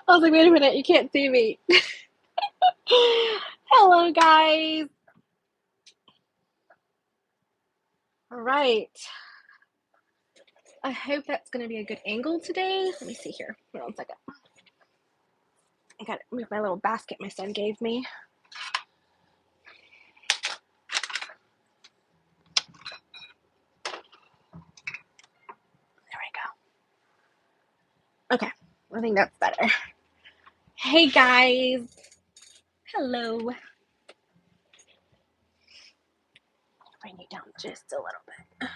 I was like, wait a minute, you can't see me. Hello, guys. All right. I hope that's going to be a good angle today. Let me see here. Hold on a second. I got to move my little basket my son gave me. There we go. Okay. I think that's better. Hey, guys. Hello. Bring you down just a little bit.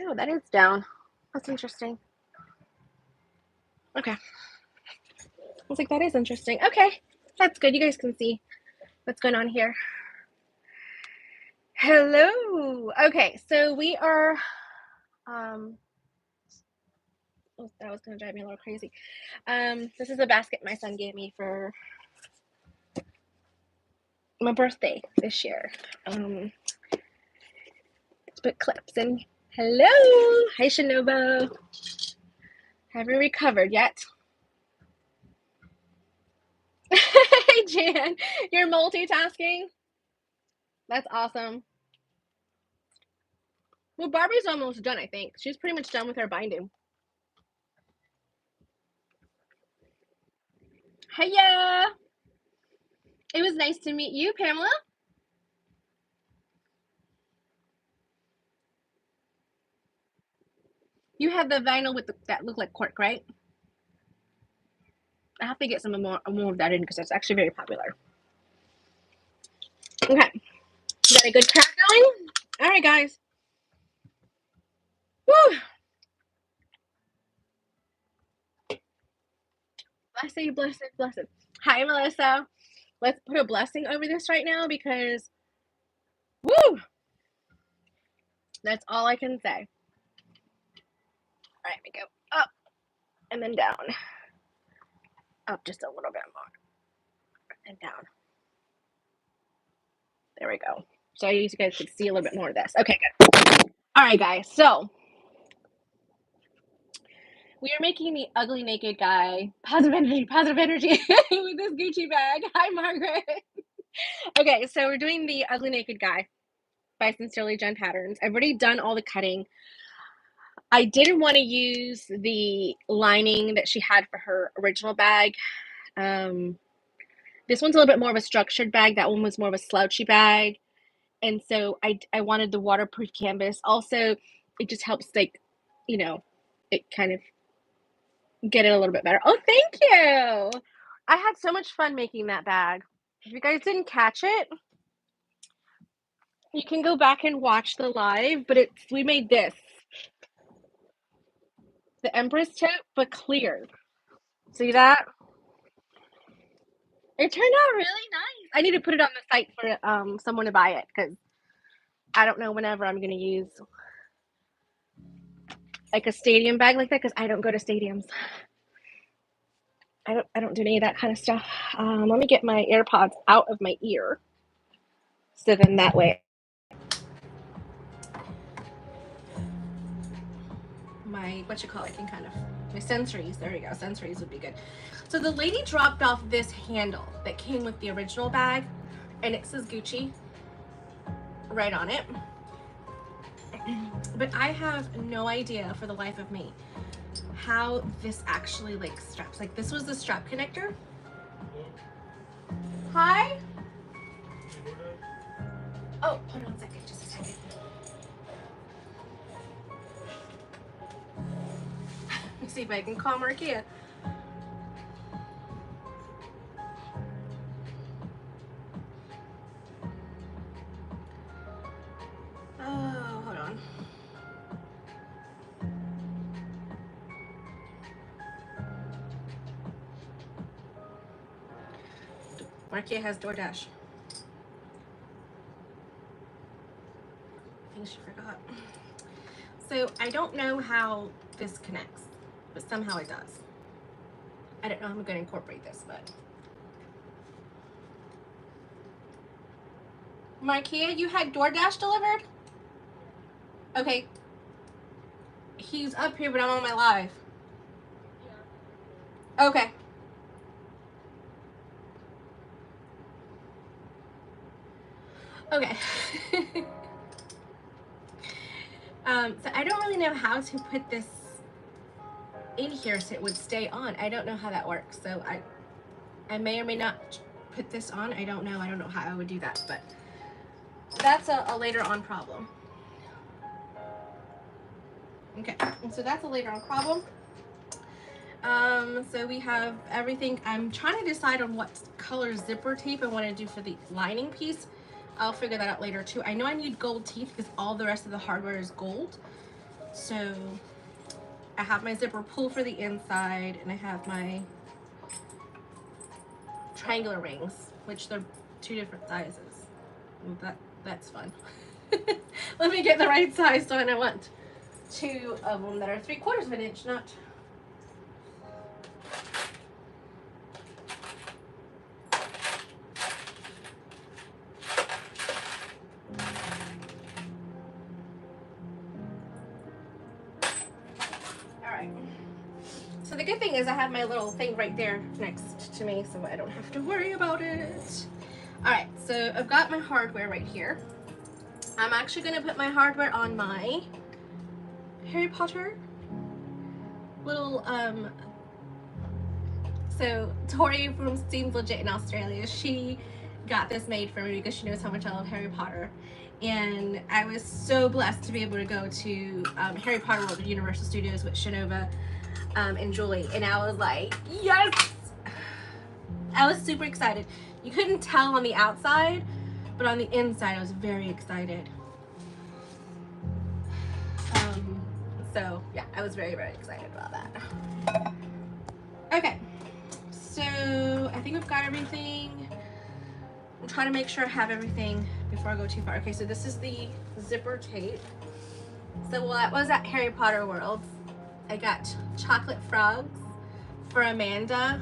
Oh, that is down. That's interesting. Okay. I was like, that is interesting. Okay. That's good. You guys can see what's going on here. Hello. Okay, so we are oh, that was gonna drive me a little crazy. This is a basket my son gave me for my birthday this year. Let's put clips in. Hello. Hi, Shinobu. Haven't recovered yet. Hey, Jan. You're multitasking? That's awesome. Well, Barbie's almost done, I think. She's pretty much done with her binding. Hiya. It was nice to meet you, Pamela. You have the vinyl with that look like cork, right? I have to get some more of that in because it's actually very popular. Okay. You got a good crack going? All right, guys. Woo! Blessed, blessed, blessed. Hi, Melissa. Let's put a blessing over this right now because, woo! That's all I can say. All right, we go up and then down. Up just a little bit more and down. There we go. So you guys could see a little bit more of this. Okay, good. All right, guys. So we are making the ugly naked guy positive energy with this Gucci bag. Hi, Margaret. Okay, so we're doing the ugly naked guy by Sincerely Jen Patterns. I've already done all the cutting. I didn't want to use the lining that she had for her original bag. This one's a little bit more of a structured bag. That one was more of a slouchy bag. And so I wanted the waterproof canvas. Also, it just helps, like, you know, it kind of get it a little bit better. Oh, thank you. I had so much fun making that bag. If you guys didn't catch it, you can go back and watch the live, but we made this. The Empress tip, but clear. See that? It turned out really nice. I need to put it on the site for someone to buy it because I don't know whenever I'm gonna use like a stadium bag like that because I don't go to stadiums. I don't do any of that kind of stuff. Let me get my AirPods out of my ear, so then that way my my sensories. There we go. Sensories would be good. So the lady dropped off this handle that came with the original bag, and it says Gucci right on it. But I have no idea for the life of me how this actually like straps. Like this was the strap connector. Hi. Oh, hold on a second. Just a second. Let me see if I can call Markia. Oh, hold on. Markia has DoorDash. I think she forgot. So I don't know how this connects, but somehow it does. I don't know how I'm going to incorporate this, but. Markia, you had DoorDash delivered? Okay. He's up here, but I'm on my live. Okay. Okay. So I don't really know how to put this in here so it would stay on. I don't know how that works. So I may or may not put this on. I don't know. I don't know how I would do that, but that's a later on problem. Okay, and so that's a later on problem. So we have everything. I'm trying to decide on what color zipper tape I want to do for the lining piece. I'll figure that out later too. I know I need gold teeth because all the rest of the hardware is gold. So I have my zipper pull for the inside, and I have my triangular rings, which they're 2 different sizes. That's fun. Let me get the right size so I want 2 of them that are 3/4 of an inch, not. Alright. So the good thing is I have my little thing right there next to me, so I don't have to worry about it. Alright, so I've got my hardware right here. I'm actually going to put my hardware on my Harry Potter little, so Tori from Seems Legit in Australia, she got this made for me because she knows how much I love Harry Potter. And I was so blessed to be able to go to Harry Potter World at Universal Studios with Shanova and Julie. And I was like, yes! I was super excited. You couldn't tell on the outside, but on the inside I was very excited. So yeah, I was very, very excited about that. Okay, so I think we've got everything. I'm trying to make sure I have everything before I go too far. Okay, so this is the zipper tape. So while I was at Harry Potter World, I got chocolate frogs for Amanda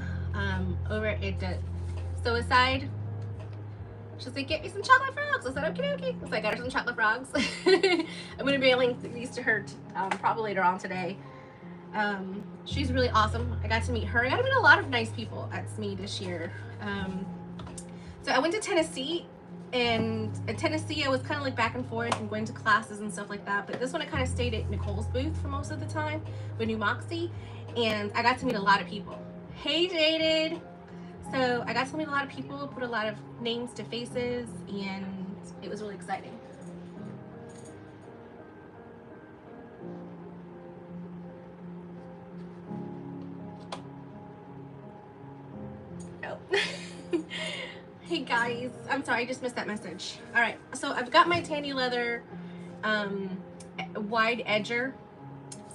over at the Suicide. She's like, get me some chocolate frogs. I said, okay. So I got her some chocolate frogs. I'm going to be mailing these to her probably later on today. She's really awesome. I got to meet her. I got to meet a lot of nice people at SME this year. So I went to Tennessee, and at Tennessee I was kind of like back and forth and going to classes and stuff like that. But this one I kind of stayed at Nicole's booth for most of the time with New Moxie, and I got to meet a lot of people. Hey, Jaded. So I got to meet a lot of people, put a lot of names to faces, and it was really exciting. Oh. Hey guys, I'm sorry, I just missed that message. All right, so I've got my Tandy leather wide edger.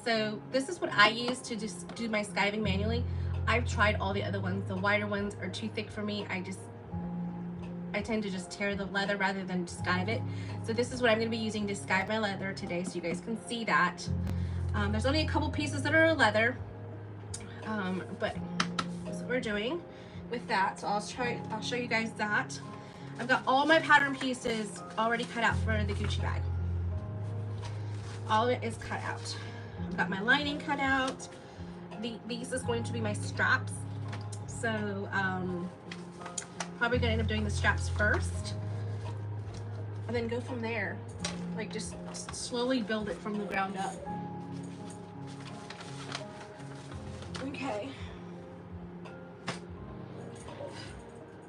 So this is what I use to just do my skiving manually. I've tried all the other ones. The wider ones are too thick for me. I tend to just tear the leather rather than skive it. So this is what I'm going to be using to skive my leather today, so you guys can see that. There's only a couple pieces that are leather, but that's what we're doing with that. So I'll show you guys that. I've got all my pattern pieces already cut out for the Gucci bag. All of it is cut out. I've got my lining cut out. These is going to be my straps. So probably gonna end up doing the straps first and then go from there. Like just slowly build it from the ground up. Okay.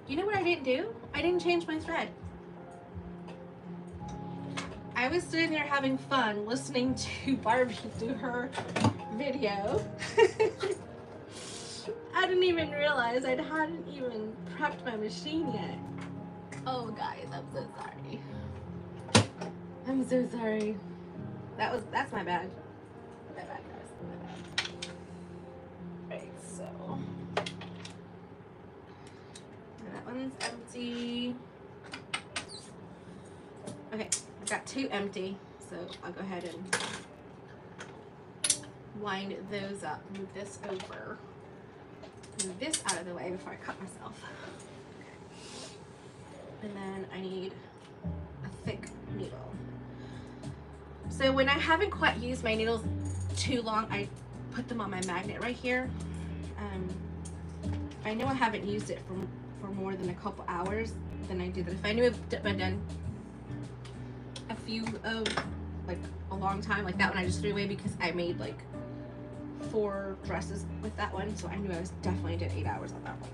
You know what I didn't do? I didn't change my thread. I was sitting there having fun listening to Barbie do her video. I didn't even realize I hadn't even prepped my machine yet. Oh guys, I'm so sorry. I'm so sorry. That's my bad. My bad, guys. My bad. Right, so that one's empty. Okay, I've got 2 empty, so I'll go ahead and wind those up. Move this over. Move this out of the way before I cut myself. And then I need a thick needle. So when I haven't quite used my needles too long, I put them on my magnet right here. I know I haven't used it for more than a couple hours, then I do that. If I knew I'd done a few of like a long time, like that one I just threw away because I made like 4 dresses with that one, so I knew I was definitely did 8 hours on that one.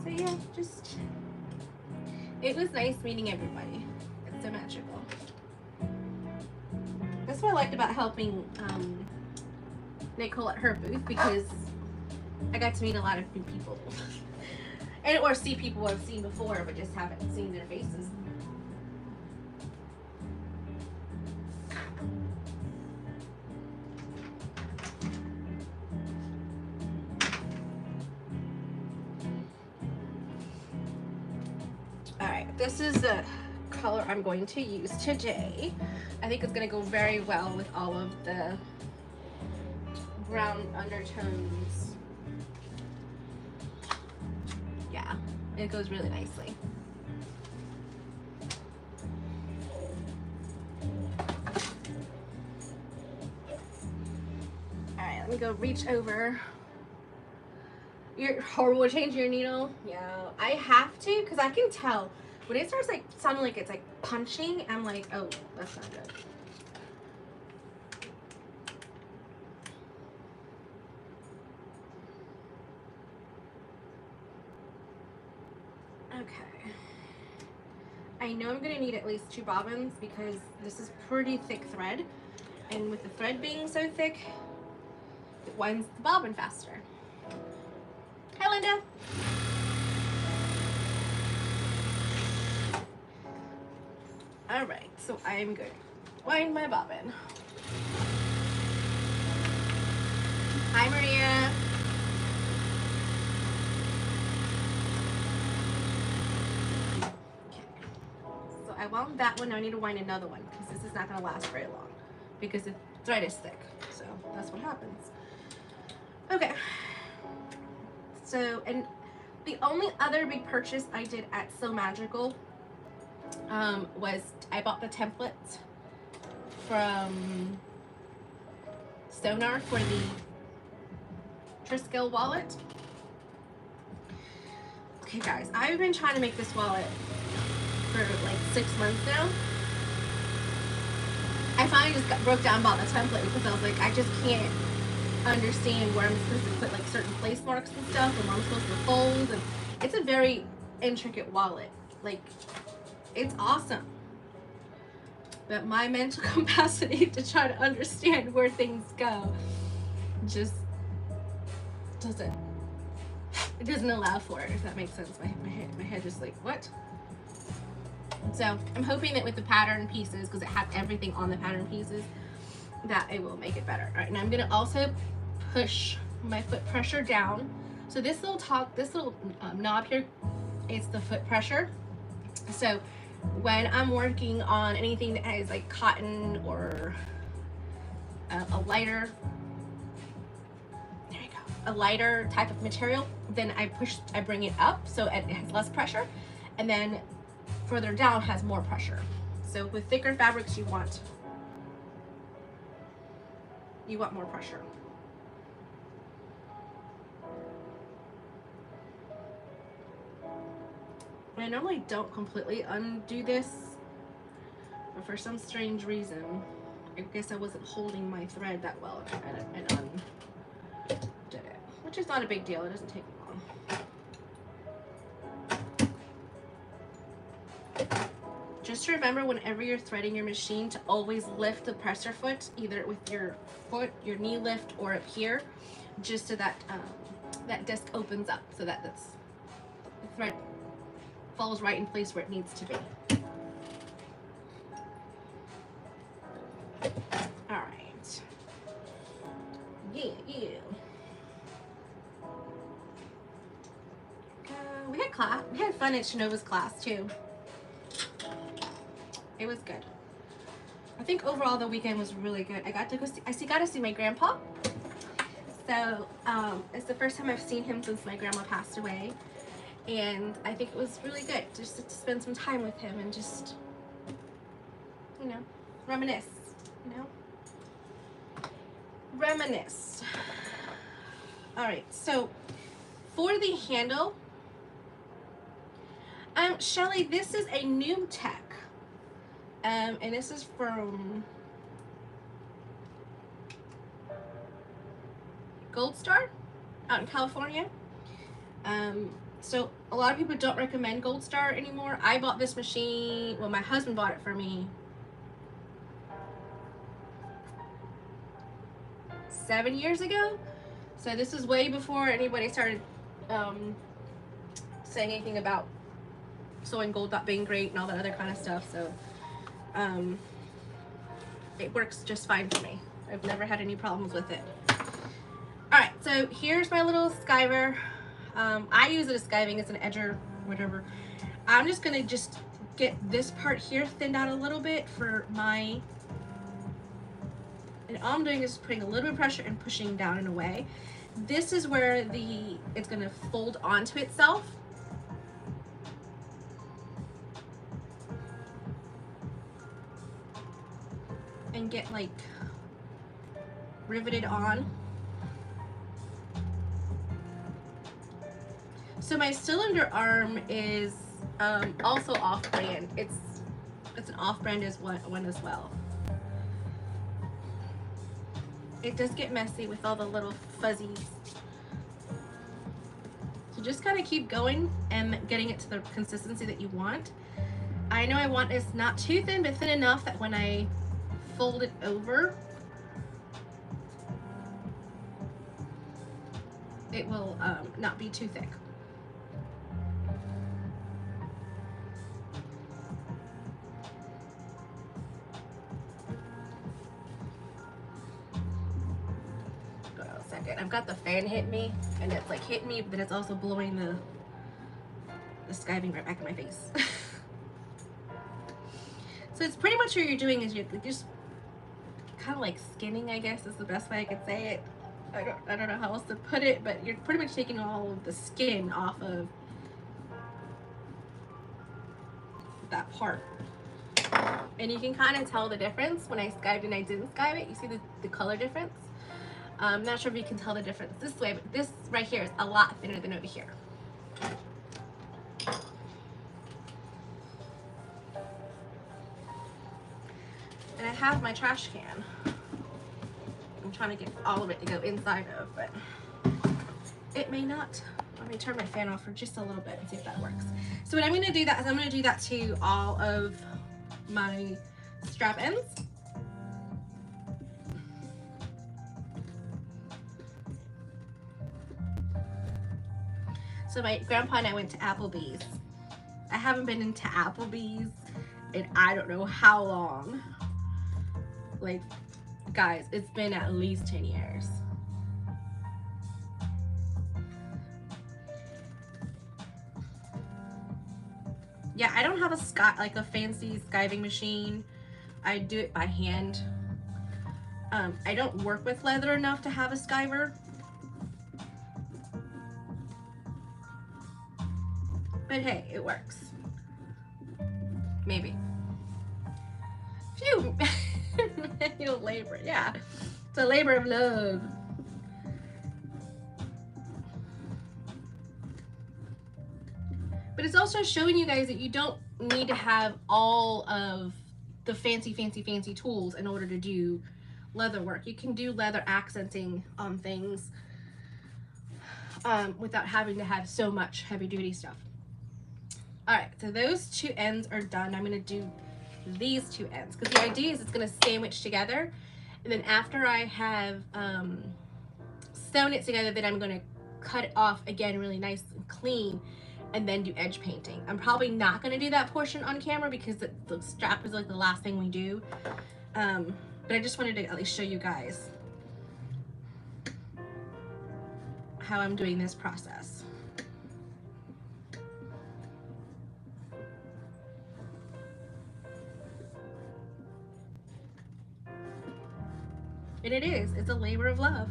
So yeah, just it was nice meeting everybody. It's so magical. That's what I liked about helping Nicole at her booth, because I got to meet a lot of new people and or see people I've seen before but just haven't seen their faces. Alright, this is the color I'm going to use today. I think it's going to go very well with all of the brown undertones. Yeah, it goes really nicely. Alright, let me go reach over. You're horrible changing your needle? Yeah, I have to, because I can tell when it starts like sounding like it's like punching, I'm like, oh, that's not good. Okay. I know I'm gonna need at least 2 bobbins because this is pretty thick thread, and with the thread being so thick, it winds the bobbin faster. Hi, Linda. All right, so I am good. Wind my bobbin. Hi, Maria. Okay, so I wound that one. Now I need to wind another one because this is not going to last very long because the thread is thick. So that's what happens. Okay. So, and the only other big purchase I did at So Magical was I bought the template from Sonar for the Triskel wallet. Okay guys, I've been trying to make this wallet for like 6 months now. I finally just broke down about the template because I was like, I just can't understand where I'm supposed to put like certain place marks and stuff, and where I'm supposed to fold, and it's a very intricate wallet. Like, it's awesome, but my mental capacity to try to understand where things go just doesn't allow for it, if that makes sense. My head is like, what? So I'm hoping that with the pattern pieces, because it has everything on the pattern pieces, that it will make it better. All right, and I'm gonna also push my foot pressure down. So this little knob here is the foot pressure. So when I'm working on anything that has like cotton or a lighter, there you go, a lighter type of material, then I bring it up so it has less pressure, and then further down has more pressure. So with thicker fabrics, you want more pressure. I normally don't completely undo this, but for some strange reason, I guess I wasn't holding my thread that well and undid it, which is not a big deal. It doesn't take long. Just remember, whenever you're threading your machine, to always lift the presser foot, either with your foot, your knee lift, or up here, just so that that disc opens up, so that the thread falls right in place where it needs to be. All right. Yeah. We had fun at Shanova's class too. It was good. I think overall the weekend was really good. I got to see my grandpa. So it's the first time I've seen him since my grandma passed away, and I think it was really good just to spend some time with him and just, you know, reminisce. You know, reminisce. All right, so for the handle, Shelly, this is a new tech, and this is from Gold Star out in California. So a lot of people don't recommend Gold Star anymore. I bought this machine, well, my husband bought it for me 7 years ago. So this is way before anybody started saying anything about sewing gold not being great and all that other kind of stuff. So it works just fine for me. I've never had any problems with it. All right, so here's my little skiver. I use it as skiving, it's an edger, whatever. I'm just gonna get this part here thinned out a little bit for my, and all I'm doing is putting a little bit of pressure and pushing down and away. This is where it's gonna fold onto itself. And get like riveted on. So my cylinder arm is also off-brand. It's an off-brand one as well. It does get messy with all the little fuzzies. So just kind of keep going and getting it to the consistency that you want. I know I want this not too thin, but thin enough that when I fold it over, it will not be too thick. Hold on a second. I've got the fan hitting me, and it's like hitting me, but it's also blowing the skiving right back in my face. So it's pretty much what you're doing is you're just kind of like skinning, I guess is the best way I could say it. I don't know how else to put it, but you're pretty much taking all of the skin off of that part. And you can kind of tell the difference when I skived and I didn't skive it. You see the color difference? I'm not sure if you can tell the difference this way, but this right here is a lot thinner than over here. And I have my trash can. I'm trying to get all of it to go inside of, but it may not. Let me turn my fan off for just a little bit and see if that works. So what I'm gonna do that is I'm gonna do that to all of my strap ends. So my grandpa and I went to Applebee's. I haven't been into Applebee's in I don't know how long. Like, guys, it's been at least 10 years. Yeah, I don't have a fancy skiving machine. I do it by hand. I don't work with leather enough to have a skiver. But hey, it works. Maybe. Phew. Manual labor, yeah. It's a labor of love. But it's also showing you guys that you don't need to have all of the fancy tools in order to do leather work. You can do leather accenting on things without having to have so much heavy duty stuff. All right, so those two ends are done. I'm gonna do these two ends because the idea is it's gonna sandwich together, and then after I have sewn it together, then I'm gonna cut it off again really nice and clean and then do edge painting. I'm probably not gonna do that portion on camera because the strap is like the last thing we do, but I just wanted to at least show you guys how I'm doing this process. And it's a labor of love.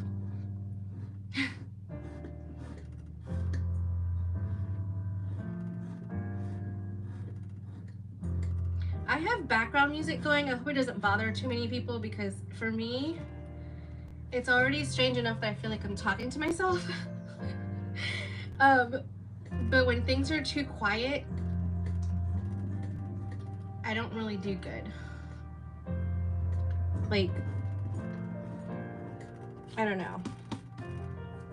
I have background music going. I hope it doesn't bother too many people because for me, It's already strange enough that I feel like I'm talking to myself. But when things are too quiet, I don't really do good. Like, I don't know.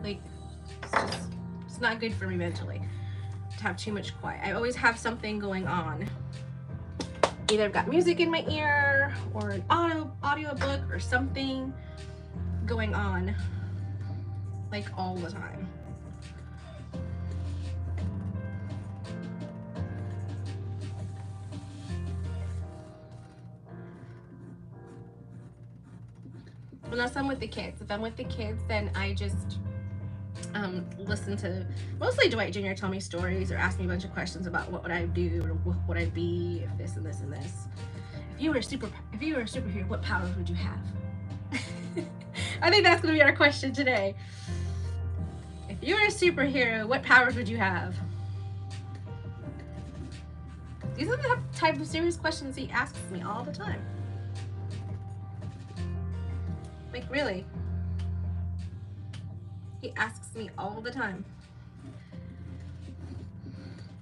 Like, it's not good for me mentally to have too much quiet. I always have something going on. Either I've got music in my ear or an audio book or something going on, like, all the time. Unless I'm with the kids. If I'm with the kids, then I just listen to mostly Dwight Jr. tell me stories or ask me a bunch of questions about what would I do or what would I be if this and this and this. If you were a superhero, what powers would you have? I think that's gonna be our question today. If you were a superhero, what powers would you have? These are the type of serious questions he asks me all the time. Like, really? He asks me all the time.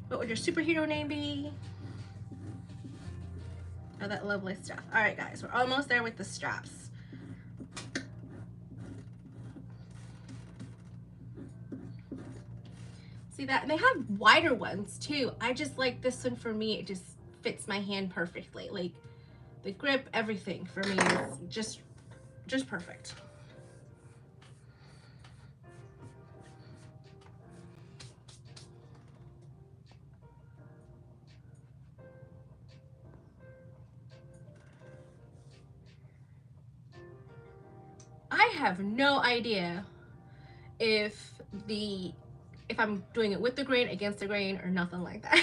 What would your superhero name be? Oh, that lovely stuff. All right, guys, we're almost there with the straps. See that? And they have wider ones too. I just like this one for me. It just fits my hand perfectly. Like the grip, everything for me is just perfect. I have no idea if I'm doing it with the grain, against the grain, or nothing like that.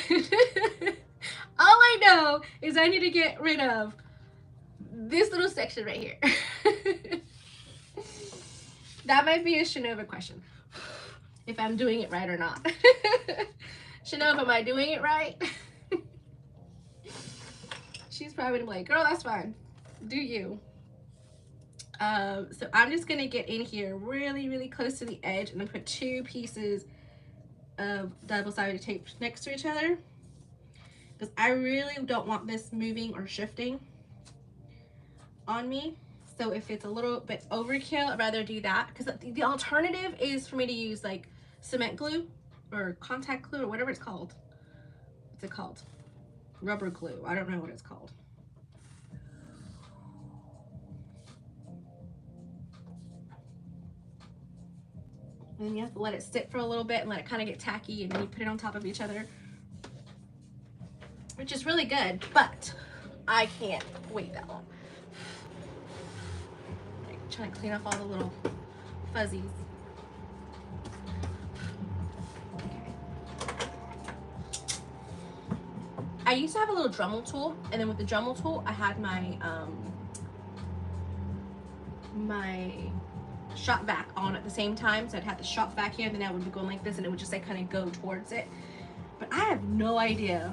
All I know is I need to get rid of this little section right here. That might be a Shanova question. If I'm doing it right or not. Shanova, am I doing it right? She's probably like, girl, that's fine. Do you? So I'm just gonna get in here really, really close to the edge and then put 2 pieces of double-sided tape next to each other because I really don't want this moving or shifting on me. So if it's a little bit overkill, I'd rather do that because the alternative is for me to use like cement glue or contact glue or whatever it's called. What's it called? Rubber glue. I don't know what it's called. And then you have to let it sit for a little bit and let it kind of get tacky, and then you put it on top of each other, which is really good, but I can't wait that long. Like, trying to clean off all the little fuzzies. Okay. I used to have a little Dremel tool, and then with the Dremel tool, I had my my shop vac on at the same time. So I'd have the shop vac here, and then I would be going like this, and it would just like kind of go towards it. But I have no idea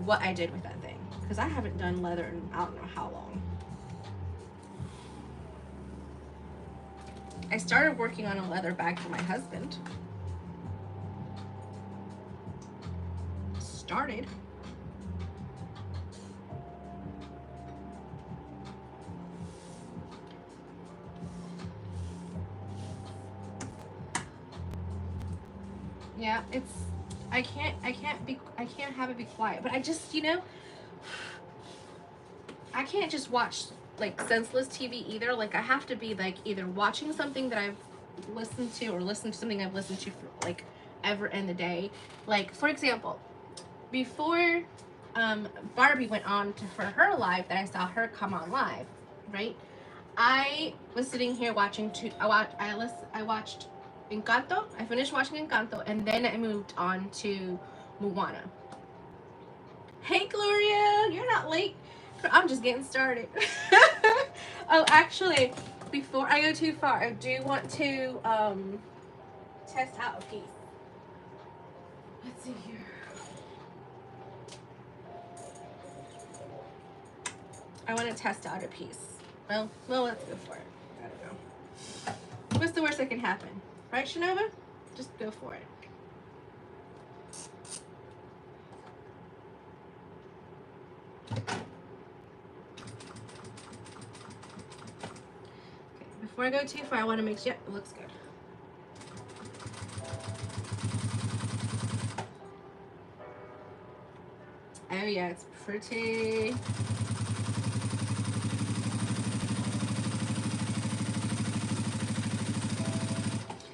what I did with that thing because I haven't done leather in I don't know how long. I started working on a leather bag for my husband. Started. Yeah, it's I can't have it be quiet. But I just, you know, I can't just watch like senseless TV either. Like I have to be like either watching something that I've listened to or listen to something I've listened to for like ever in the day. Like for example, before Barbie went on to for her live that I saw her come on live, right? I was sitting here watching I watched Encanto. I finished watching Encanto and then I moved on to Moana. Hey Gloria, you're not late. I'm just getting started. Oh, actually, before I go too far, I do want to test out a piece. Let's see here. I want to test out a piece. Well, let's go for it. I don't know. What's the worst that can happen? Right, Shanova? Just go for it. Okay, before I go too far, I want to make sure, yep, it looks good. Oh yeah, it's pretty.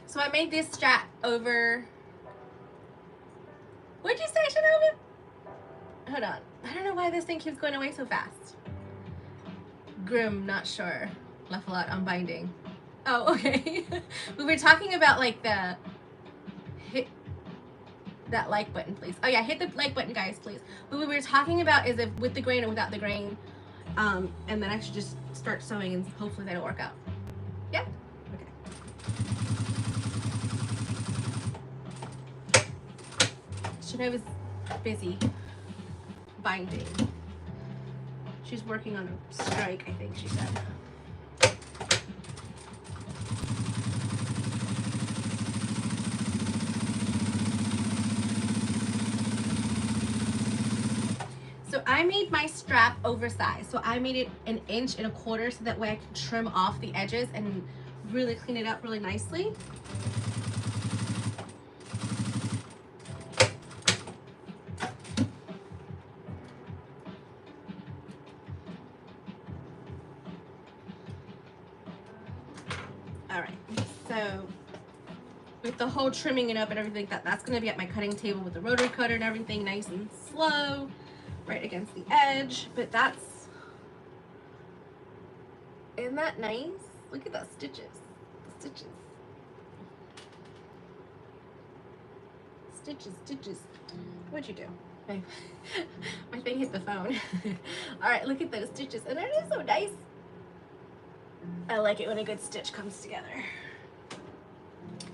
So I made this strap over. What'd you say, Shanova? Hold on. I don't know why this thing keeps going away so fast. Grim, not sure. Left a lot on binding. Oh, okay. We were talking about like the hit that like button, please. Oh yeah, hit the like button, guys, please. What we were talking about is if with the grain or without the grain, and then I should just start sewing and hopefully that'll work out. Yeah. Okay. Shanova's busy binding. She's working on a strike, I think she said. So I made my strap oversized. So I made it 1.25 inches so that way I can trim off the edges and really clean it up really nicely. All right, so with the whole trimming it up and everything, that's gonna be at my cutting table with the rotary cutter and everything, nice and slow, right against the edge. But that's, isn't that nice? Look at those stitches, the stitches. Stitches, stitches. What'd you do? My thing hit the phone. All right, look at those stitches. And it is so nice. I like it when a good stitch comes together.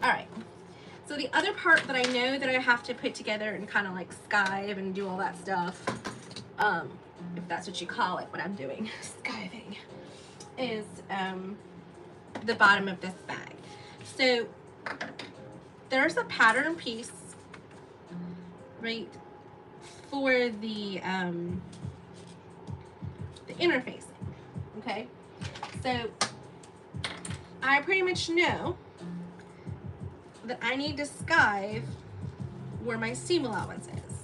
All right. So the other part that I know that I have to put together and kind of like skive and do all that stuff, if that's what you call it, what I'm doing, skiving, is the bottom of this bag. So there's a pattern piece right for the interfacing. Okay, so I pretty much know that I need to skive where my seam allowance is,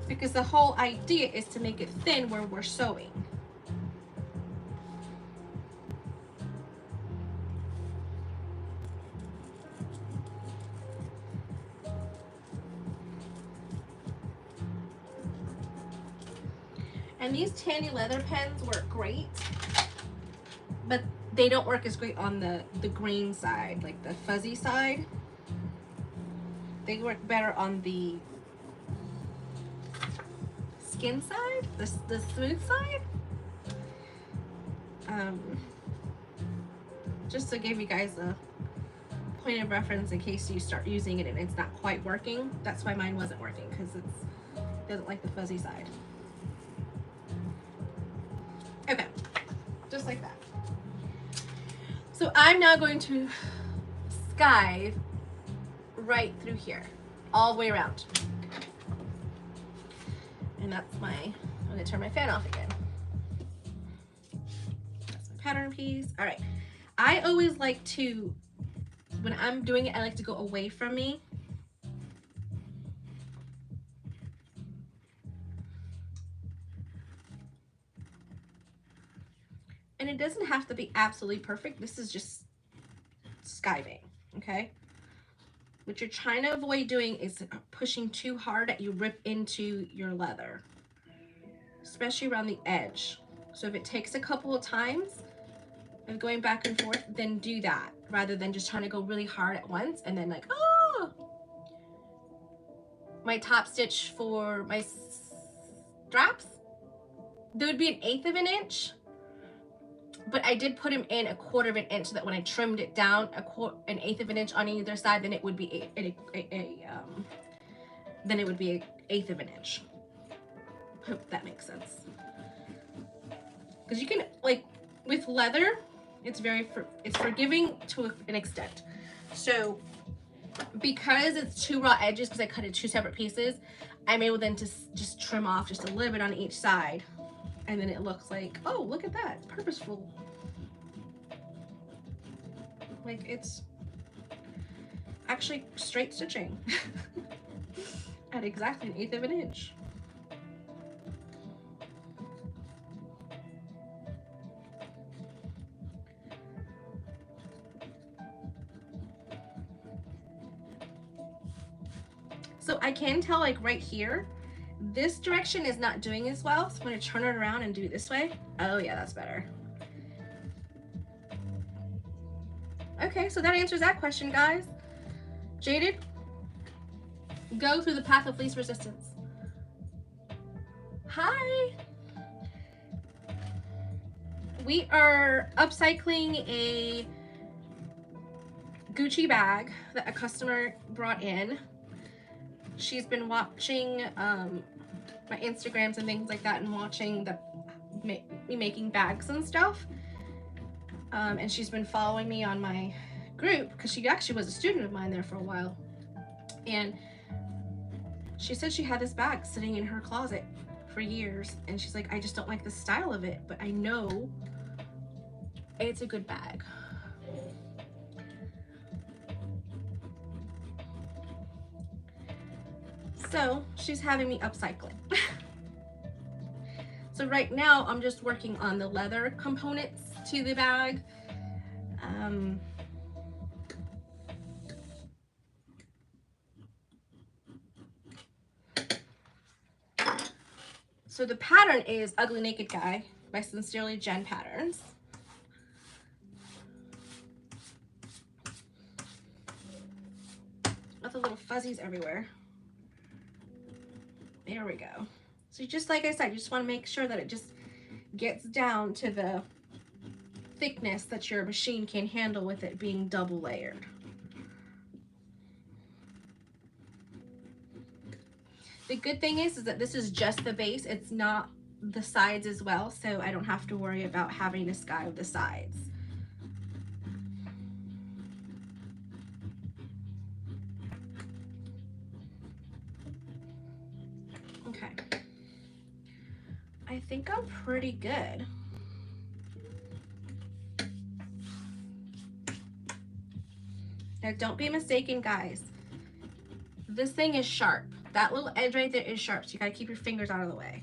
because the whole idea is to make it thin where we're sewing. And these Tandy leather pens work great, but they don't work as great on the grain side, like the fuzzy side. They work better on the skin side, the smooth side. Just to give you guys a point of reference in case you start using it and it's not quite working. That's why mine wasn't working, because it doesn't like the fuzzy side. Okay, just like that. So I'm now going to skive right through here, all the way around. And that's my, I'm gonna turn my fan off again. That's my pattern piece. All right, I always like to, when I'm doing it, I like to go away from me. And it doesn't have to be absolutely perfect. This is just skiving, okay? What you're trying to avoid doing is pushing too hard that you rip into your leather, especially around the edge. So if it takes a couple of times of going back and forth, then do that, rather than just trying to go really hard at once and then like, oh! My top stitch for my straps, there would be 1/8 inch, but I did put them in 1/4 inch so that when I trimmed it down 1/8 inch on either side, then it would be then it would be 1/8 inch. Hope that makes sense. Because you can, like with leather, It's it's forgiving to an extent. So because it's two raw edges, because I cut it two separate pieces, I'm able then to just trim off just a little bit on each side, and then it looks like, oh, look at that, it's purposeful. Like, it's actually straight stitching at exactly 1/8 of an inch. So I can tell, like right here, this direction is not doing as well, so I'm going to turn it around and do it this way. Oh yeah, that's better. Okay, so that answers that question, guys. Jaded, go through the path of least resistance. Hi. We are upcycling a Gucci bag that a customer brought in. She's been watching my Instagrams and things like that, and watching me making bags and stuff. And she's been following me on my group because she actually was a student of mine there for a while. And she said she had this bag sitting in her closet for years, and she's like, I just don't like the style of it, but I know it's a good bag. So she's having me upcycle it. So right now I'm just working on the leather components to the bag. So the pattern is Ugly Naked Guy by Sincerely Jen Patterns. Lots of little fuzzies everywhere. There we go. So just like I said, you just want to make sure that it just gets down to the thickness that your machine can handle with it being double layered. The good thing is that this is just the base. It's not the sides as well, so I don't have to worry about having to sky the sides. Okay. I think I'm pretty good. Now don't be mistaken, guys. This thing is sharp. That little edge right there is sharp, so you gotta keep your fingers out of the way.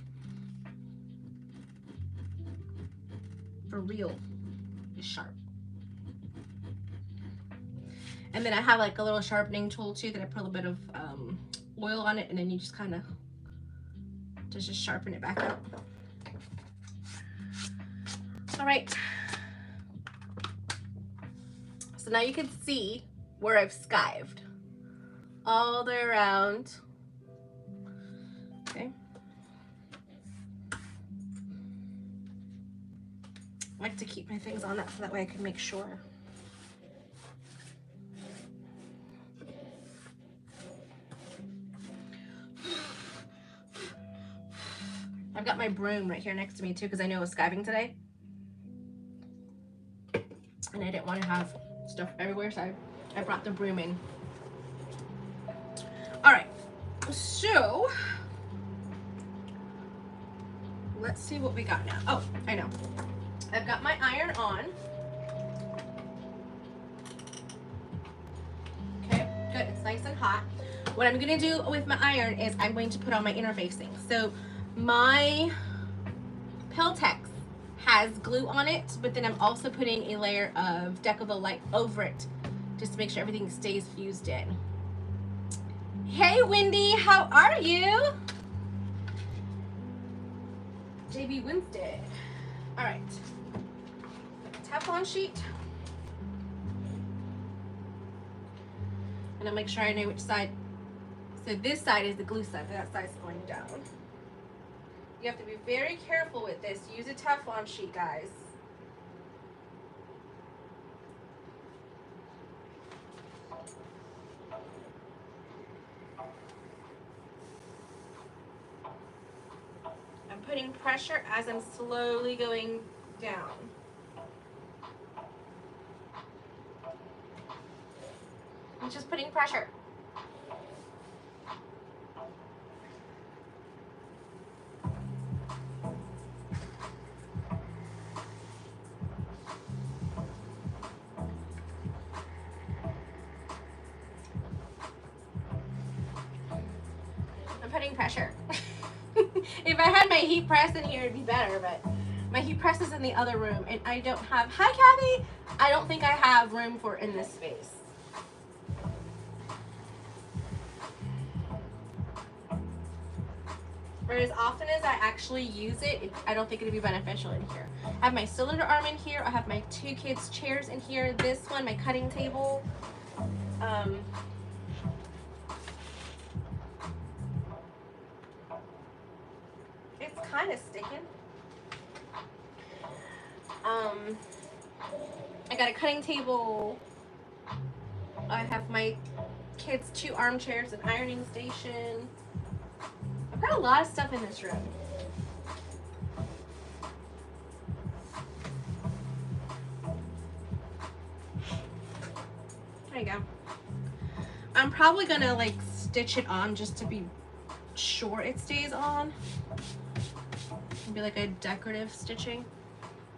For real, it's sharp. And then I have like a little sharpening tool too that I put a little bit of oil on it, and then you just kind of just sharpen it back up. All right. So now you can see where I've skived all the way around. Okay. I like to keep my things on that so that way I can make sure. I've got my broom right here next to me too, because I know I was skiving today. And I didn't want to have stuff everywhere, so I brought the broom in. All right, so let's see what we got now. Oh, I know. I've got my iron on. Okay, good, it's nice and hot. What I'm gonna do with my iron is I'm going to put on my interfacing. So my Peltex has glue on it, but then I'm also putting a layer of Decovil Light over it just to make sure everything stays fused in. Hey Wendy, how are you? JB Winstead. All right, Teflon sheet. And I'll make sure I know which side. So this side is the glue side, that side's going down. You have to be very careful with this. Use a Teflon sheet, guys. I'm putting pressure as I'm slowly going down. I'm just putting pressure. I'm putting pressure. If I had my heat press in here, it'd be better, but my heat press is in the other room, and I don't have, hi Kathy! I don't think I have room for it in this space. Or as often as I actually use it, I don't think it'd be beneficial in here. I have my cylinder arm in here, I have my 2 kids' chairs in here, this one, my cutting table. It's kind of sticking. I got a cutting table. I have my kids' 2 armchairs, an ironing station. I've got a lot of stuff in this room. There you go. I'm probably gonna like stitch it on just to be sure it stays on. It'd be like a decorative stitching.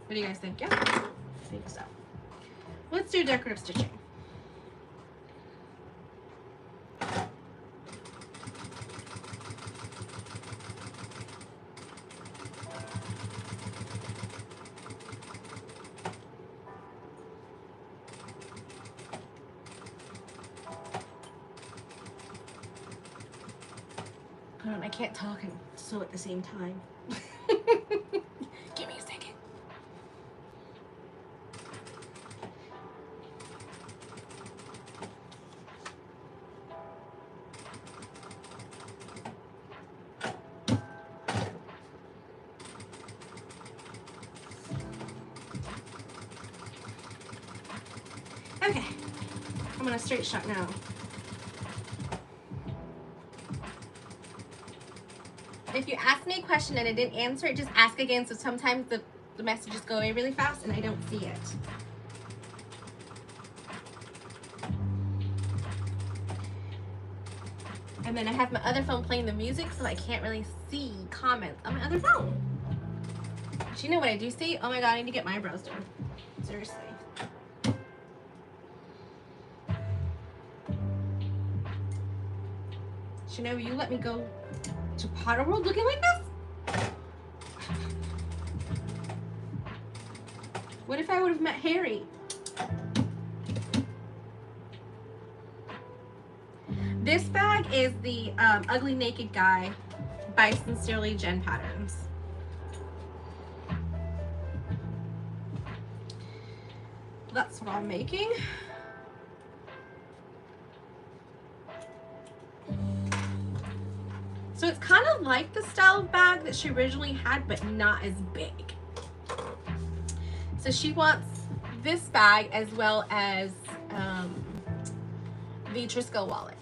What do you guys think? Yeah, I think so. Let's do decorative stitching. Hold on, I can't talk and sew at the same time. Give me a second. Okay, I'm gonna straight shot now. If you ask me a question and I didn't answer it, just ask again, so sometimes the messages go away really fast and I don't see it. And then I have my other phone playing the music, so I can't really see comments on my other phone. But you know what I do see? Oh my god, I need to get my eyebrows done. Seriously. You know, you let me go to Potter World looking like this? What if I would have met Harry? This bag is the Ugly Naked Guy by Sincerely Jen Patterns. That's what I'm making. So it's kind of like the style of bag that she originally had, but not as big. So she wants this bag as well as the Trisco wallet.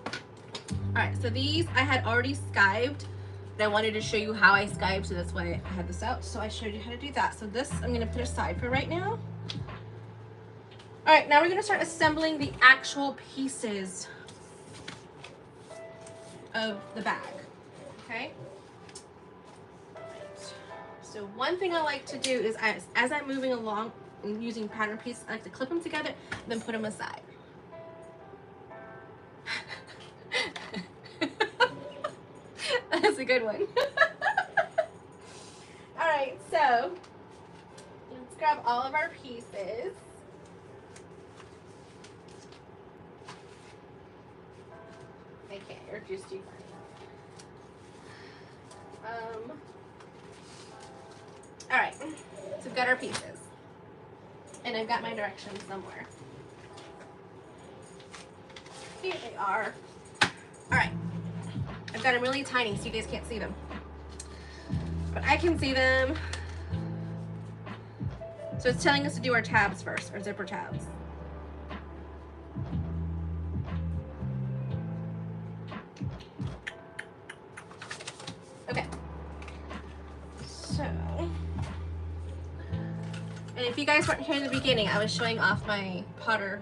All right, so these I had already skived, but I wanted to show you how I skived, so that's why I had this out. So I showed you how to do that. So this I'm gonna put aside for right now. All right, now we're gonna start assembling the actual pieces of the bag, okay? So one thing I like to do is as I'm moving along and using pattern pieces, I like to clip them together and then put them aside. That's a good one. All right, so let's grab all of our pieces. I can't, you're just too funny. All right, so we've got our pieces. And I've got my directions somewhere. Here they are. All right, I've got them really tiny so you guys can't see them. But I can see them. So it's telling us to do our tabs first, our zipper tabs. Okay. So, and if you guys weren't here in the beginning, I was showing off my Potter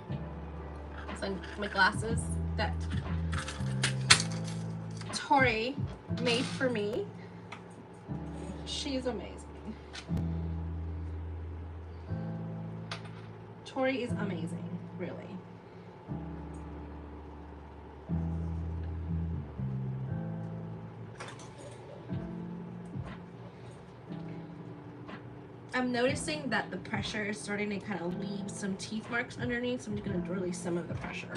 on my glasses that Tori made for me. She's amazing. Tori is amazing, really. I'm noticing that the pressure is starting to kind of leave some teeth marks underneath, so I'm just going to release some of the pressure.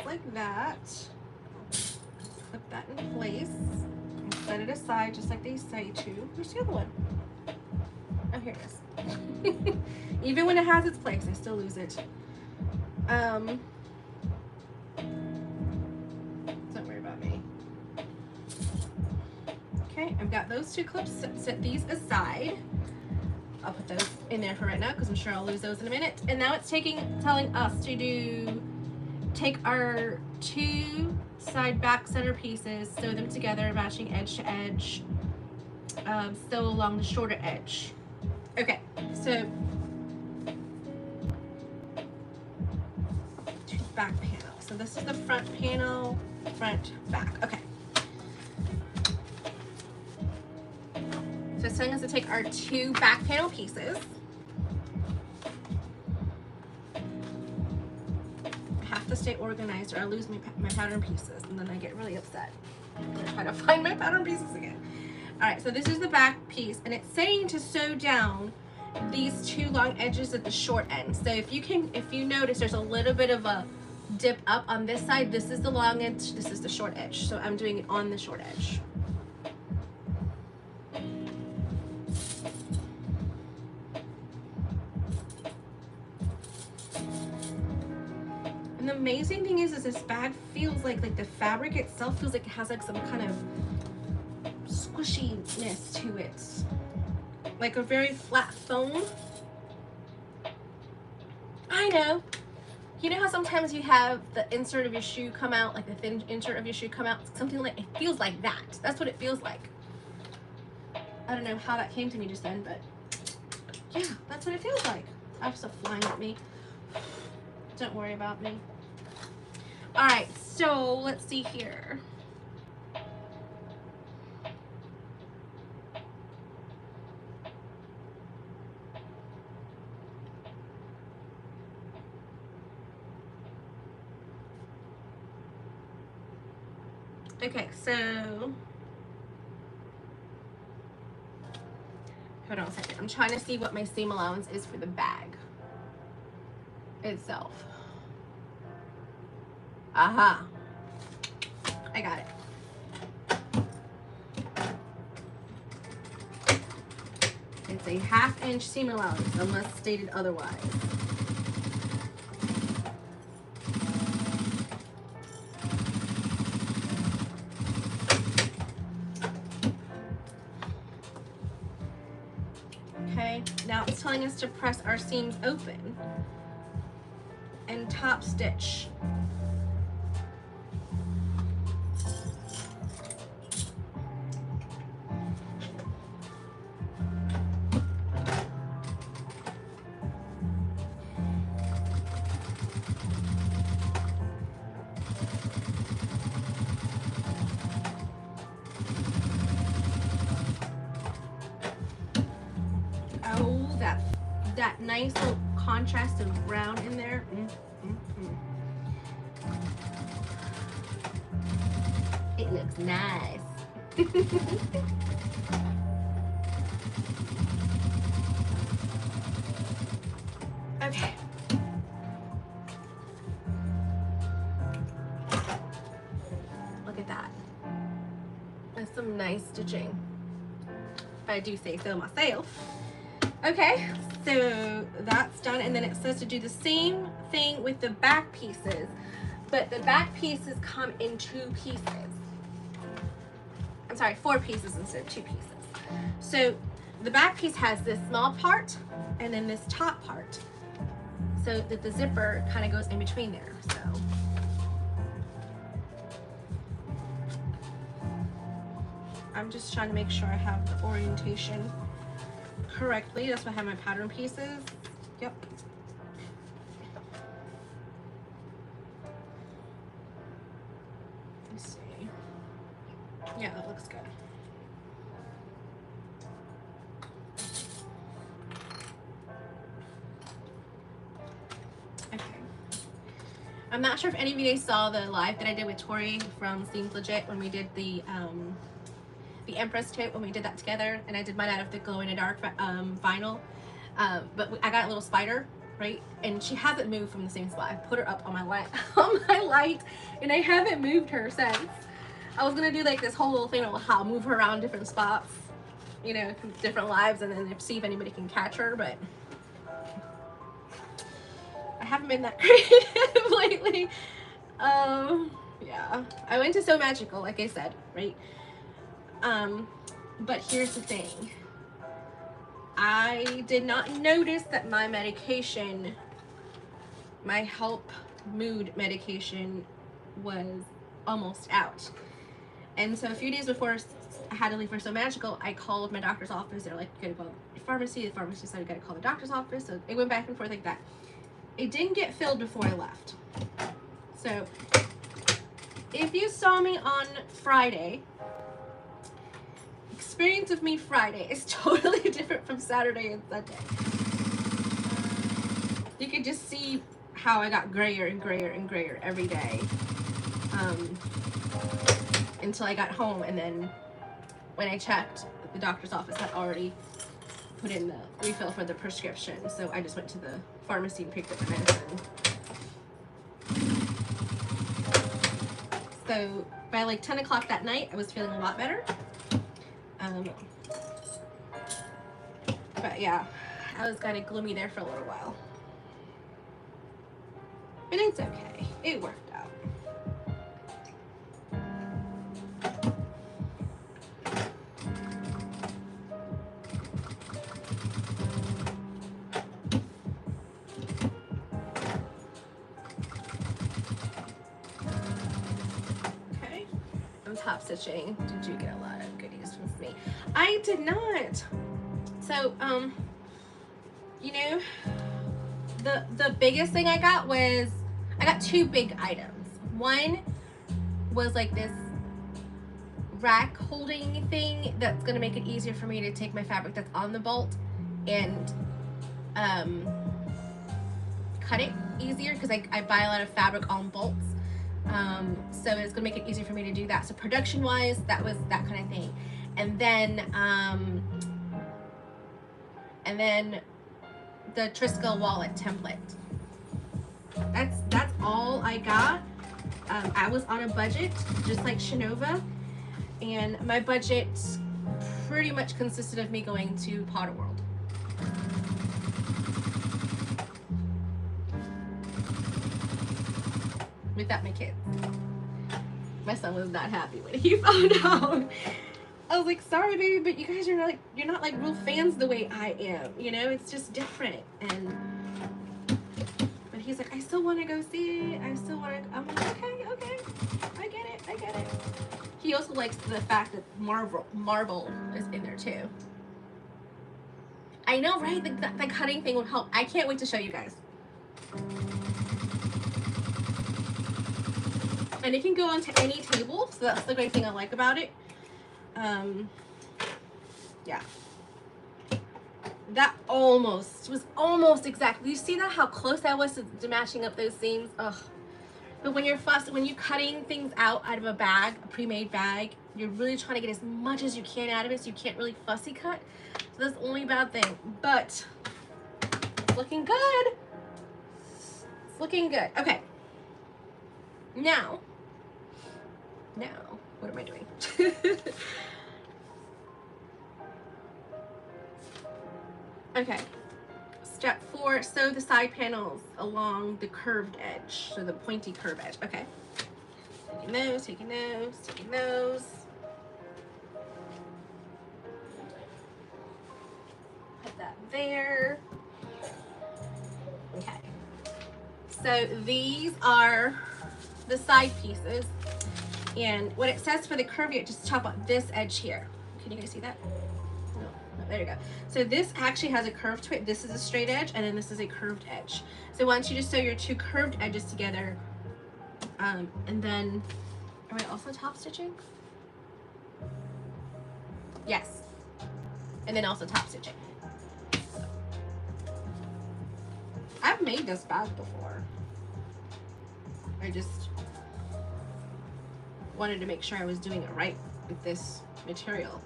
Like that. Clip that in place and set it aside just like they say to. Where's the other one? Oh, here it is. Even when it has its place, I still lose it. Don't worry about me. Okay, I've got those two clips. Set these aside. I'll put those in there for right now because I'm sure I'll lose those in a minute. And now it's telling us to take our two side back center pieces, sew them together, matching edge to edge, sew along the shorter edge. Okay, so back panel. So this is the front panel, front, back. Okay. So it's telling us to take our two back panel pieces. To stay organized or I lose my pattern pieces and then I get really upset. I'm gonna try to find my pattern pieces again. All right, so this is the back piece and it's saying to sew down these two long edges at the short end. So if you notice there's a little bit of a dip up on this side, this is the long edge, this is the short edge. So I'm doing it on the short edge. And the amazing thing is this bag feels like the fabric itself feels like it has like some kind of squishiness to it. Like a very flat foam. I know. You know how sometimes you have the insert of your shoe come out, like the thin insert of your shoe come out? Something like, it feels like that. That's what it feels like. I don't know how that came to me just then, but yeah, that's what it feels like. I have stuff flying at me. Don't worry about me. All right, so let's see here. Okay, so hold on a second. I'm trying to see what my seam allowance is for the bag itself. Aha. I got it. It's a 1/2 inch seam allowance unless stated otherwise. Okay, now it's telling us to press our seams open and top stitch. that nice little contrast of brown in there. It looks nice. Okay. Look at that. That's some nice stitching, if I do say so myself. Okay, so that's done, and then it says to do the same thing with the back pieces, but the back pieces come in 2 pieces. I'm sorry, 4 pieces instead of 2 pieces. So the back piece has this small part and then this top part, so that the zipper kind of goes in between there. So I'm just trying to make sure I have the orientation correctly. That's why I have my pattern pieces. Yep. Let's see. Yeah, that looks good. Okay. I'm not sure if any of you guys saw the live that I did with Tori from Seems Legit when we did the Empress tote, when we did that together, and I did mine out of the glow in the dark vinyl. But I got a little spider, right? And she hasn't moved from the same spot. I put her up on my light, and I haven't moved her since. I was gonna do like this whole little thing of how I'll move her around different spots, you know, different lives, and then see if anybody can catch her. But I haven't been that creative lately. Yeah, I went to So Magical, like I said, right? But here's the thing. I did not notice that my medication, my help mood medication, was almost out. And so a few days before I had to leave for So Magical, I called my doctor's office. They're like, you gotta call the pharmacy. The pharmacy said, you gotta call the doctor's office. So it went back and forth like that. It didn't get filled before I left. So if you saw me on Friday, experience of me Friday is totally different from Saturday and Sunday. You could just see how I got grayer and grayer and grayer every day until I got home, and then when I checked, the doctor's office had already put in the refill for the prescription, so I just went to the pharmacy and picked up the medicine. So by like 10 o'clock that night, I was feeling a lot better. But yeah, I was kind of gloomy there for a little while. But it's okay. It worked out. Okay. I'm top stitching. Did you get a lot of goodies from me? I did not. So, you know, the biggest thing I got was, I got 2 big items. One was like this rack holding thing that's gonna make it easier for me to take my fabric that's on the bolt and cut it easier, because I buy a lot of fabric on bolts. So it's gonna make it easier for me to do that. So production wise, that was that kind of thing. And then the Triskel wallet template. That's all I got. I was on a budget, just like Shinova, and my budget pretty much consisted of me going to Potter World. Without my kids. My son was not happy when he found out. I was like, sorry baby, but you guys are not you're not like real fans the way I am, you know, it's just different. But he's like, I still want to go see it. I still want to. I'm like, okay, I get it. He also likes the fact that marble is in there too. I know, right? The cutting thing would help. I can't wait to show you guys. And it can go onto any table, so that's the great thing I like about it. Yeah. That almost was almost exactly. You see that how close I was to matching up those seams? Ugh. But when you're cutting things out of a bag, a pre-made bag, you're really trying to get as much as you can out of it, so you can't really fussy cut. So that's the only bad thing. But it's looking good. It's looking good. Okay. Now, what am I doing? Okay. Step 4, sew the side panels along the curved edge, so the pointy curved edge. Okay. Taking those, taking those, taking those. Put that there. Okay. So these are the side pieces. And what it says for the curved edge, just chop up this edge here. Can you guys see that? No, there you go. So this actually has a curve to it. This is a straight edge, and then this is a curved edge. So once you just sew your two curved edges together, and then, are we also top stitching? Yes. And then also top stitching. I've made this bag before. I just wanted to make sure I was doing it right with this material.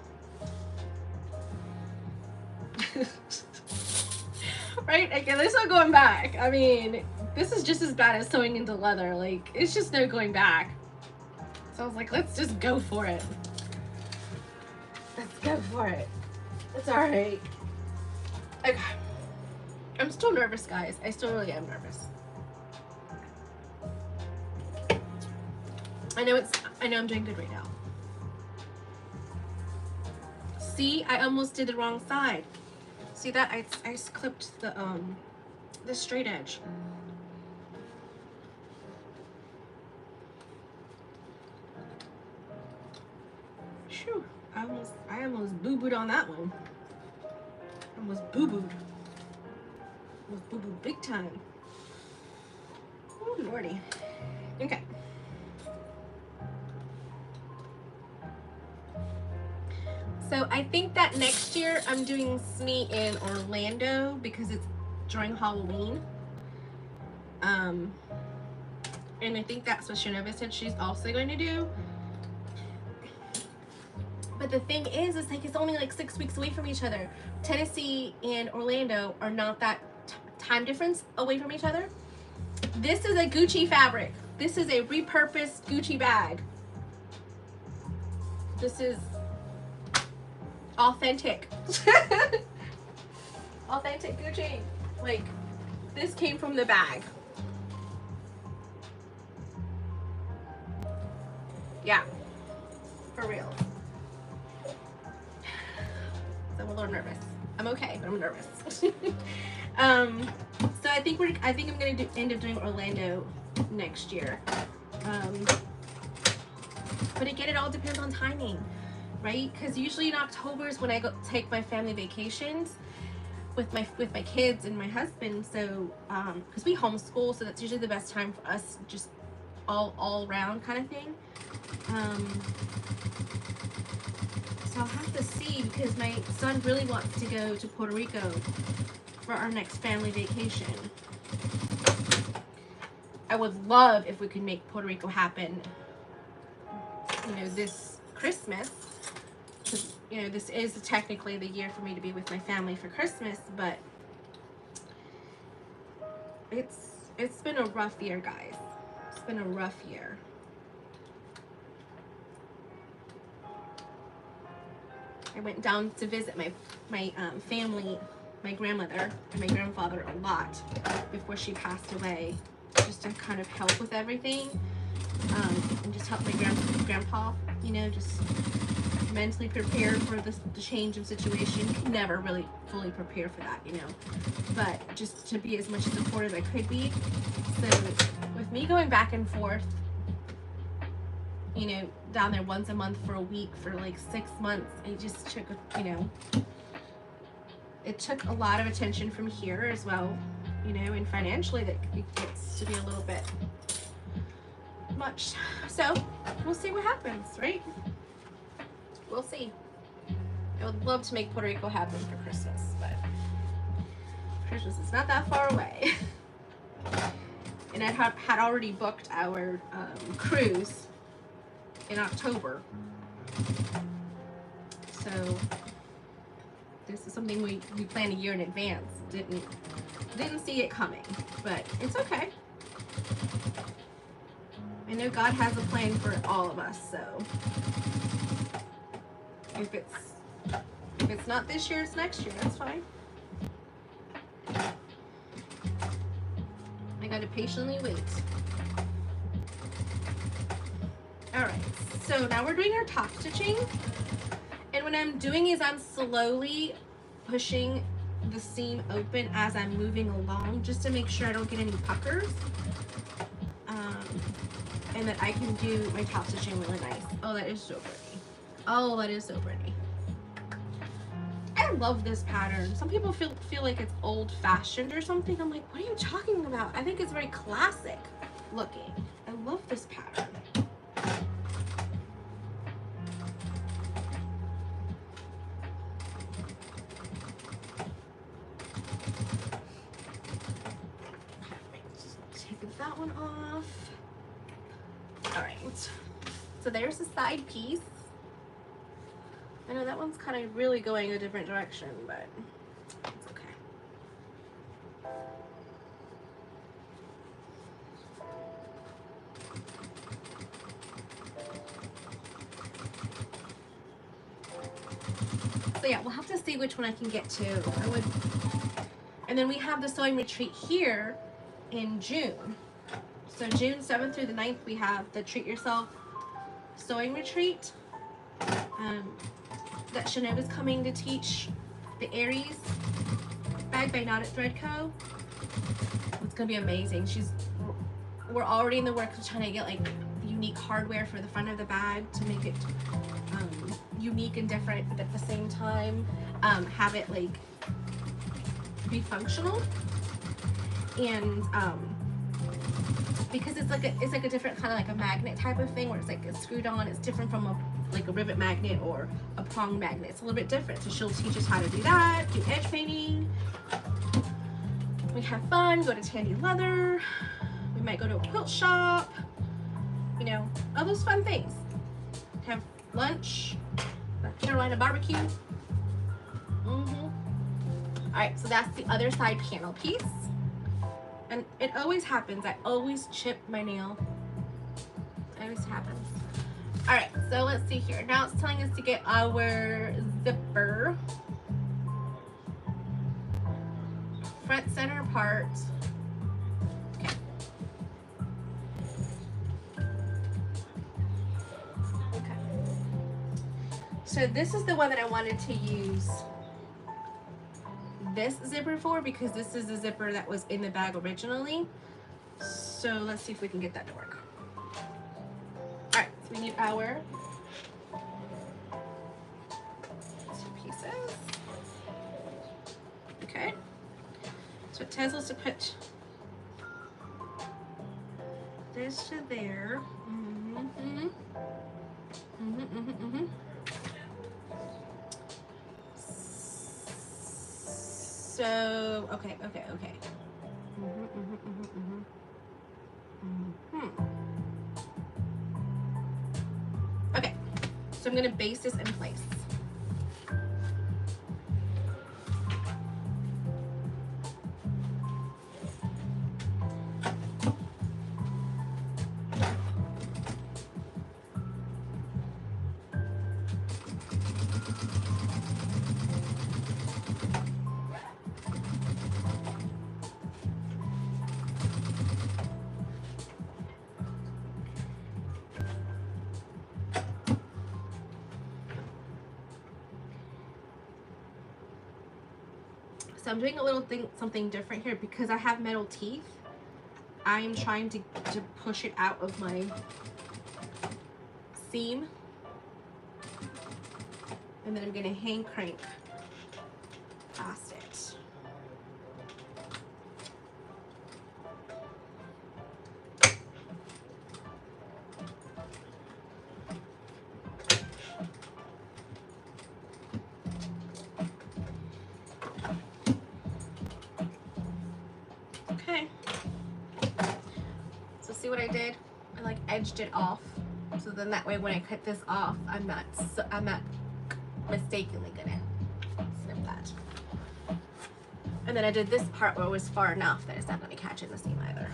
Right? Again, there's no going back. I mean, this is just as bad as sewing into leather. Like, it's just no going back. So I was like, let's just go for it. Let's go for it. It's alright. Okay. I'm still nervous, guys. I still really am nervous. I know I'm doing good right now. See, I almost did the wrong side. See that? I clipped the straight edge. Phew, I almost boo-booed on that one. I almost boo-booed. Almost boo-booed big time. Oh lordy. Okay. So I think that next year I'm doing SME in Orlando because it's during Halloween. And I think that's what Shanova said she's also going to do. But the thing is like it's only like 6 weeks away from each other. Tennessee and Orlando are not that time difference away from each other. This is a Gucci fabric. This is a repurposed Gucci bag. This is authentic. Authentic Gucci. Like, this came from the bag. Yeah, for real. I'm a little nervous. I'm okay, but I'm nervous. So I think I'm gonna end up doing Orlando next year. But again, it all depends on timing, right? Because usually in October is when I go take my family vacations with my kids and my husband. So because we homeschool, so that's usually the best time for us, just all around kind of thing. So I'll have to see, because my son really wants to go to Puerto Rico for our next family vacation. I would love if we could make Puerto Rico happen, you know, this Christmas. Because, you know, this is technically the year for me to be with my family for Christmas, but it's been a rough year, guys. It's been a rough year. I went down to visit my family, my grandmother and my grandfather a lot before she passed away, just to kind of help with everything, and just help my grandpa, you know, just mentally prepare for the change of situation. Never really fully prepare for that, you know, but just to be as much support as I could be. So with me going back and forth, you know, down there once a month for a week for like 6 months, it just took, you know, it took a lot of attention from here as well, you know, and financially that it gets to be a little bit much. So we'll see what happens, right? We'll see. I would love to make Puerto Rico happen for Christmas, but Christmas is not that far away. And I had already booked our cruise in October. So this is something we planned a year in advance. Didn't see it coming, but it's okay. I know God has a plan for all of us, so if it's not this year, it's next year. That's fine. I gotta patiently wait. Alright, so now we're doing our top stitching. And what I'm doing is I'm slowly pushing the seam open as I'm moving along, just to make sure I don't get any puckers. And that I can do my top stitching really nice. Oh, that is so pretty. Oh, that is so pretty. I love this pattern. Some people feel like it's old-fashioned or something. I'm like, what are you talking about? I think it's very classic looking. I love this pattern. Take that one off. All right. So there's the side piece. I know that one's kind of really going a different direction, but it's okay. So yeah, we'll have to see which one I can get to. And then we have the sewing retreat here in June. So June 7th through the 9th, we have the Treat Yourself Sewing Retreat. That Shanova's coming to teach the Aries bag by Knotted Thread Co. It's gonna be amazing. We're already in the works of trying to get like unique hardware for the front of the bag to make it unique and different, but at the same time have it like be functional. And because it's like a different kind of like a magnet type of thing where it's like it's screwed on. It's different from a rivet magnet or a prong magnet. It's a little bit different. So she'll teach us how to do that, do edge painting. We have fun, go to Tandy Leather. We might go to a quilt shop. You know, all those fun things. Have lunch, Carolina barbecue. All right, so that's the other side panel piece. And it always happens. I always chip my nail. It always happens. All right, so let's see here. Now it's telling us to get our zipper. Front center part. Okay. Okay. So this is the one that I wanted to use this zipper for, because this is the zipper that was in the bag originally. So let's see if we can get that to work. All right, so we need our 2 pieces. Okay. So it tells us to put this to there. So, okay. Okay, so I'm gonna base this in place. So I'm doing a little something different here because I have metal teeth. I am trying to push it out of my seam, and then I'm going to hand crank past it. what I did? I like edged it off, so then that way when I cut this off, I'm not mistakenly gonna snip that. And then I did this part where it was far enough that it's not gonna catch in the seam either.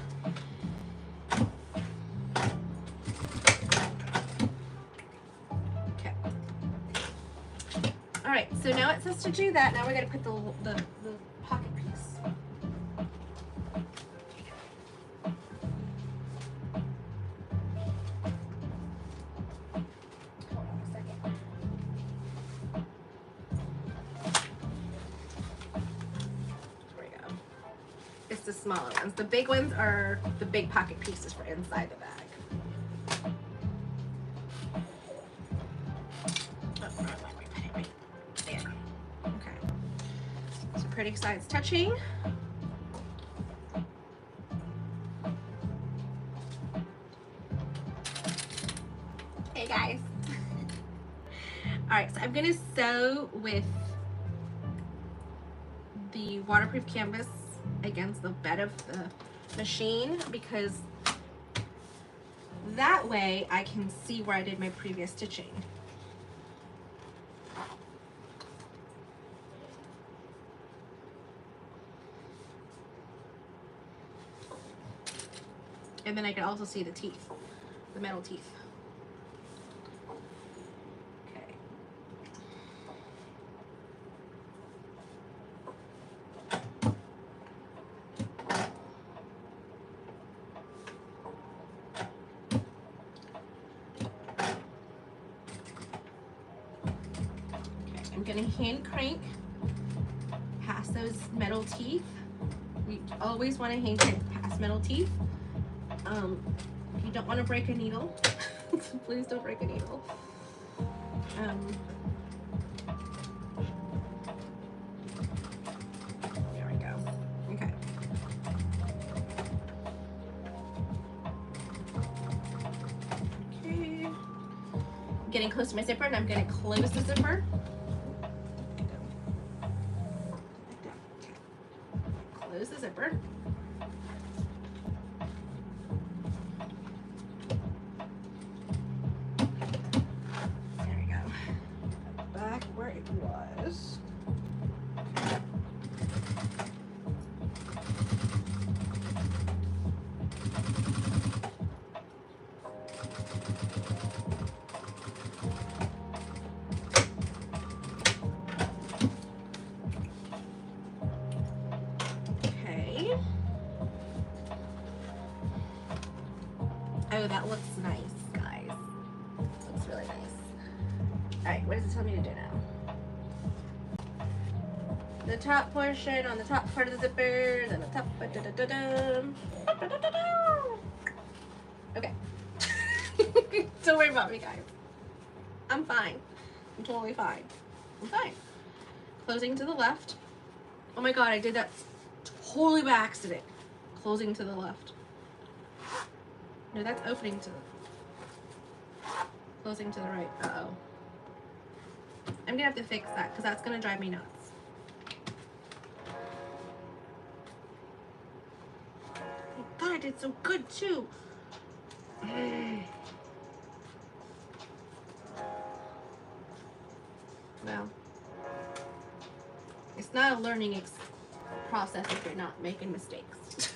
Okay. All right, so now it says to do that. Now we're gonna put the pocket piece. It's the smaller ones. The big ones are the big pocket pieces for inside the bag. Oh, right there. Okay. So pretty sides touching. Hey guys. All right, so I'm gonna sew with the waterproof canvas against the bed of the machine, because that way I can see where I did my previous stitching. And then I can also see the teeth, the metal teeth. I'm gonna hand crank past those metal teeth. You always want to hand crank past metal teeth. You don't want to break a needle. Please don't break a needle. There we go. Okay. Okay. Getting close to my zipper, and I'm gonna close the zipper. Close the zipper. There we go. Back where it was. Oh, that looks nice, guys. Looks really nice. All right, what does it tell me to do now? The top portion on the top part of the zipper, then the top. Okay. Don't worry about me, guys. I'm fine. I'm totally fine. I'm fine. Closing to the left. Oh my god, I did that totally by accident. Closing to the left. No, that's opening to the... Closing to the right. Uh-oh. I'm gonna have to fix that because that's gonna drive me nuts. Oh god, I did so good too. Well, it's not a learning process if you're not making mistakes.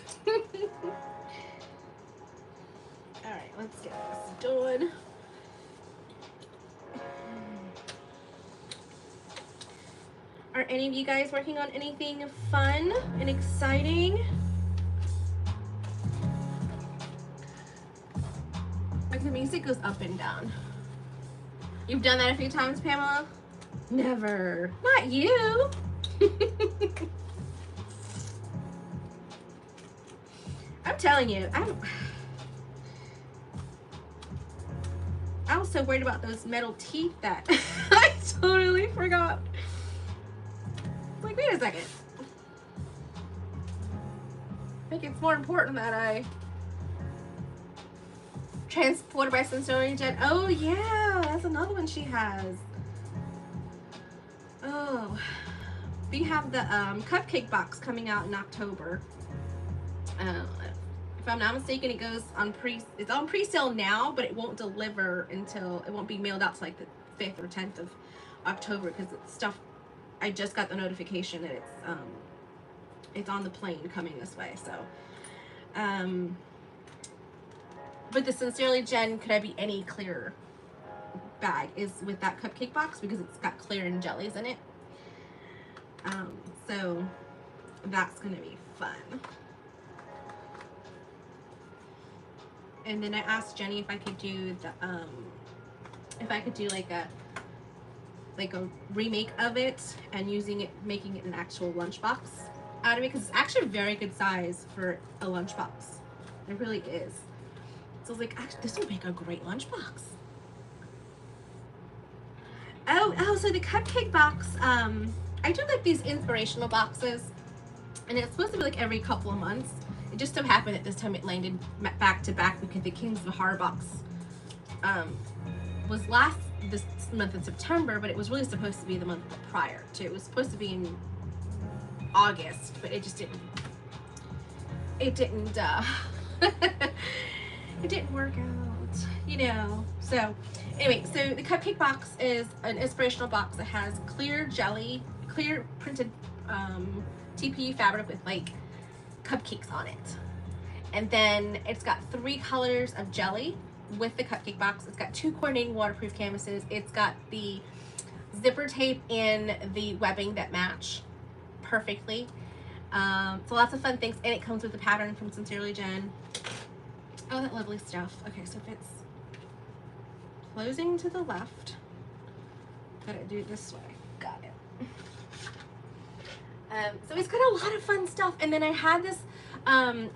Alright, let's get this done. Are any of you guys working on anything fun and exciting? Like the music goes up and down. You've done that a few times, Pamela? Never. Not you. I'm telling you, I was so worried about those metal teeth that I totally forgot. Like, wait a second. I think it's more important that I transported by Sensorian Jen. Oh yeah, that's another one she has. Oh, we have the cupcake box coming out in October. if I'm not mistaken, it goes on it's on pre-sale now, but it won't deliver until, it won't be mailed out to like the 5th or 10th of October, because it's stuff, I just got the notification that it's on the plane coming this way. So but the Sincerely Jen Could I Be Any Clearer bag is with that cupcake box, because it's got clear and jellies in it. So that's gonna be fun. And then I asked Jenny if I could do the like a remake of it and making it an actual lunchbox out of it, because it's actually a very good size for a lunchbox. It really is. So I was like, actually, this would make a great lunchbox. Oh, so the cupcake box, I do like these inspirational boxes, and it's supposed to be like every couple of months. It just so happened that this time it landed back to back, because the Kings of Horror box was this month in September, but it was really supposed to be the month prior to. It was supposed to be in August, but it just didn't. It didn't. It didn't work out, you know. So anyway, so the cupcake box is an inspirational box that has clear printed TPU fabric with like cupcakes on it, and then it's got 3 colors of jelly with the cupcake box. It's got 2 coordinating waterproof canvases. It's got the zipper tape and the webbing that match perfectly. So lots of fun things, and it comes with the pattern from Sincerely Jen. Oh, that lovely stuff. Okay, so if it's closing to the left, gotta do it this way. Got it. So it's got a lot of fun stuff. And then I had this,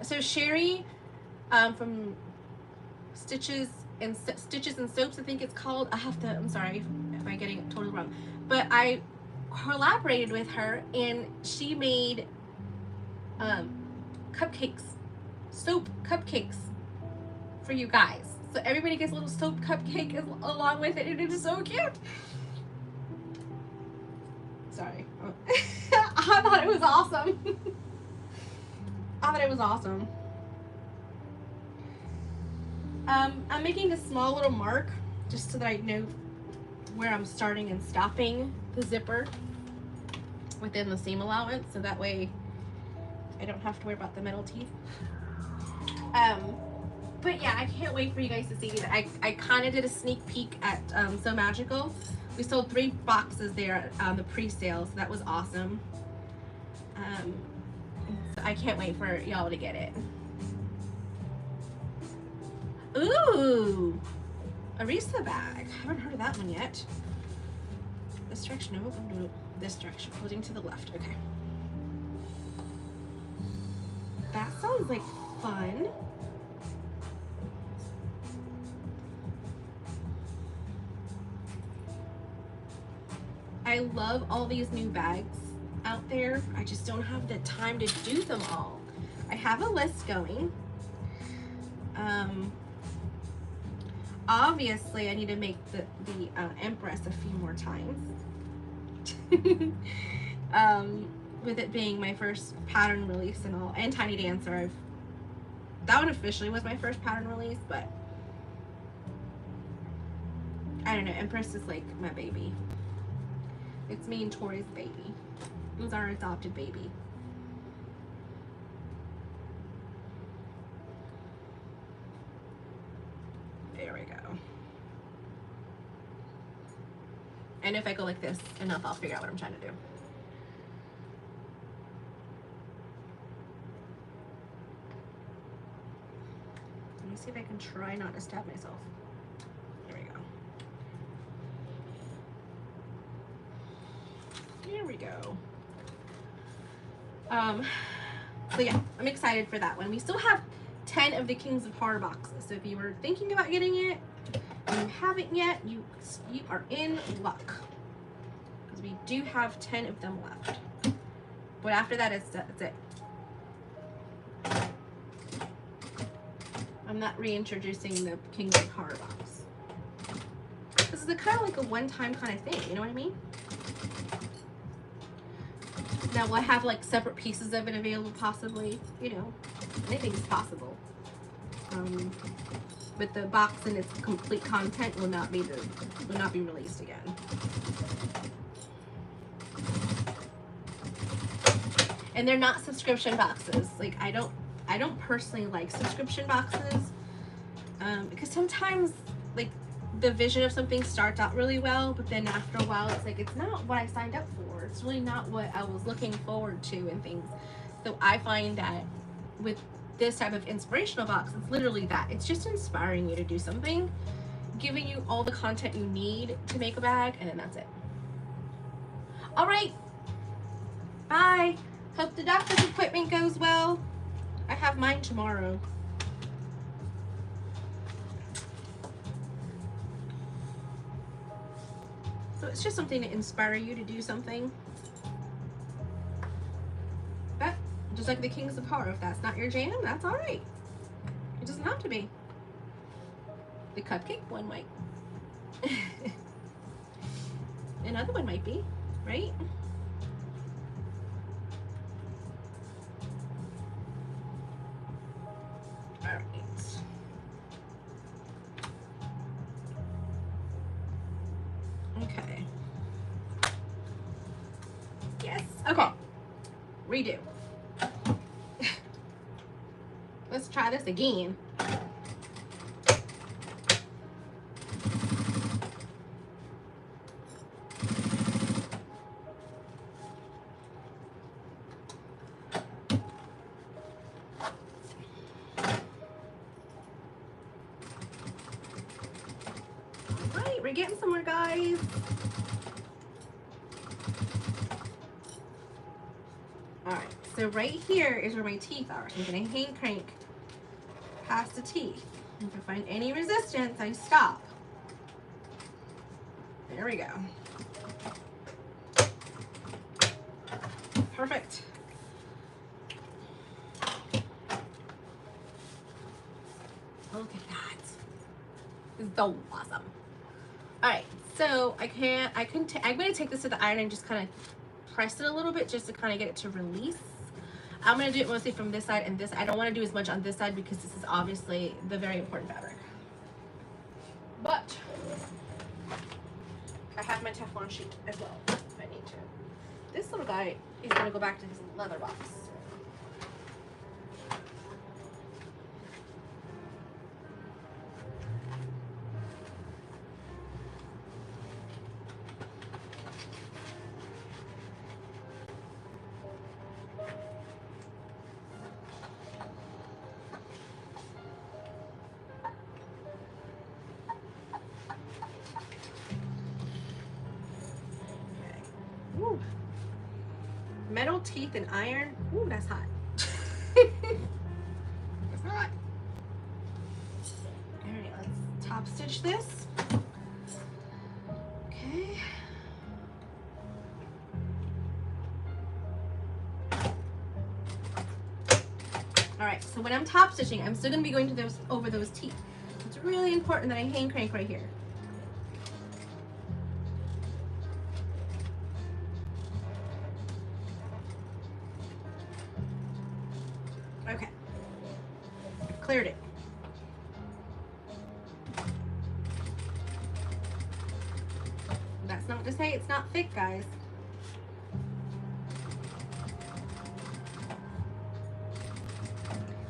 so Sherry from Stitches and Soaps, I think it's called. I'm sorry if I'm getting it totally wrong, but I collaborated with her, and she made cupcakes, soap cupcakes for you guys. So everybody gets a little soap cupcake along with it, and it is so cute. Sorry. I thought it was awesome. I thought it was awesome. I'm making a small little mark just so that I know where I'm starting and stopping the zipper within the seam allowance, so that way I don't have to worry about the metal teeth. But yeah, I can't wait for you guys to see that. I kind of did a sneak peek at So Magical. We sold 3 boxes there on the pre-sale, so that was awesome. So I can't wait for y'all to get it. Ooh, Arisa bag. I haven't heard of that one yet. This direction, no, this direction, holding to the left. Okay. That sounds like fun. I love all these new bags out there. I just don't have the time to do them all. I have a list going. Obviously I need to make the Empress a few more times. With it being my first pattern release and all, and Tiny Dancer, that one officially was my first pattern release, but I don't know, Empress is like my baby. It's me and Tori's baby. It was our adopted baby. There we go. And if I go like this enough, I'll figure out what I'm trying to do. Let me see if I can try not to stab myself. There we go. Here we go. So yeah, I'm excited for that one. We still have 10 of the Kings of Horror boxes. So if you were thinking about getting it and you haven't yet, you are in luck. Because we do have 10 of them left. But after that, it's it. I'm not reintroducing the Kings of Horror box. This is kind of like a one-time kind of thing, you know what I mean? Now, will I have like separate pieces of it available possibly? You know, anything is possible. but the box and its complete content will not be released again. And they're not subscription boxes. Like I don't personally like subscription boxes because sometimes like the vision of something starts out really well, but then after a while it's like it's not what I signed up for. It's really not what I was looking forward to and things. So I find that with this type of inspirational box, it's literally that. It's just inspiring you to do something, giving you all the content you need to make a bag, and then that's it. All right, bye. Hope the doctor's appointment goes well. I have mine tomorrow. So it's just something to inspire you to do something. But just like the Kings of Horror, if that's not your jam, that's all right. It doesn't have to be. The cupcake one might. Another one might be, right? All right. Okay. Yes. Okay. Redo. Let's try this again. All right, we're getting somewhere, guys. All right, so right here is where my teeth are. So I'm gonna hand crank past the teeth. If I find any resistance, I stop. There we go. Perfect. Look at that. It's so awesome. All right, so I'm gonna take this to the iron and just kind of press it a little bit just to kind of get it to release. I'm gonna do it mostly from this side and this. I don't want to do as much on this side because this is obviously the very important fabric. But I have my Teflon sheet as well if I need to. This little guy is gonna go back to his leather box. Ooh. Metal teeth and iron. Ooh, that's hot. That's hot. All right, let's top stitch this. Okay. All right, so when I'm top stitching, I'm still gonna be going to over those teeth. It's really important that I hand crank right here. Okay, I've cleared it. That's not to say it's not thick, guys.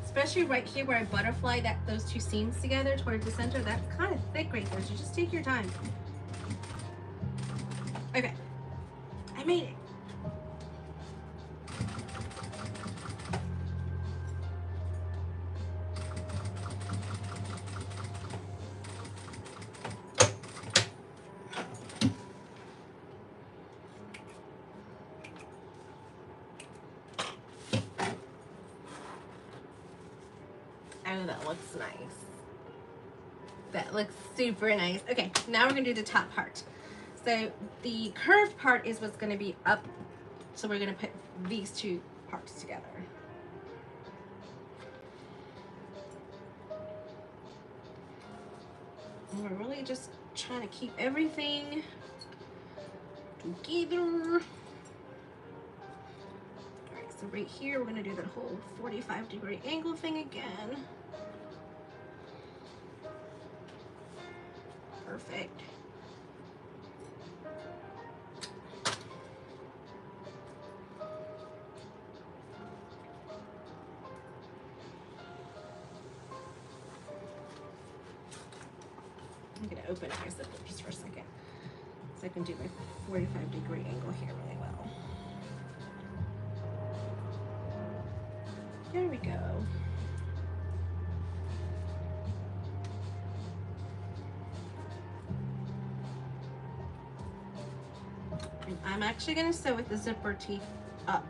Especially right here where I butterfly those two seams together towards the center, that's kind of thick right there, so just take your time. Okay, I made it. Oh, that looks nice. That looks super nice. Okay, now we're gonna do the top part. So the curved part is what's gonna be up. So we're gonna put these two parts together. And we're really just trying to keep everything together. All right, so right here, we're gonna do that whole 45-degree angle thing again. perfect. I'm gonna open my zipper just for a second so I can do my 45-degree angle here really well. There we go. And I'm actually gonna sew with the zipper teeth up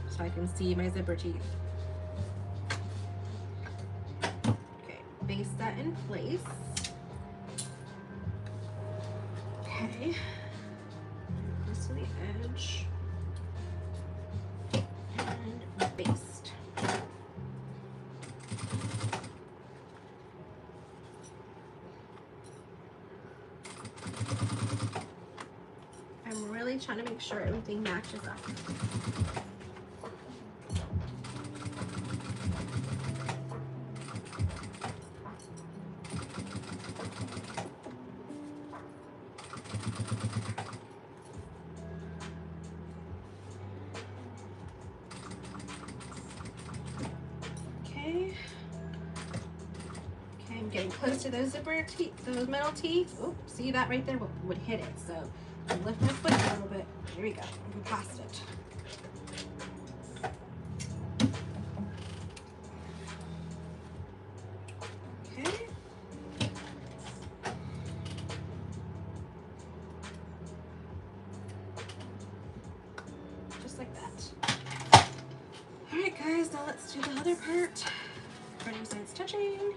so I can see my zipper teeth. Okay, base that in place. Okay, close to the edge and baste. I'm really trying to make sure everything matches up. Okay, I'm getting close to those zipper teeth, those metal teeth. Oh, see that right there would hit it. So I lift my foot a little bit. Here we go. I'm past it. Okay. Just like that. All right, guys. Now let's do the other part. Running sides touching.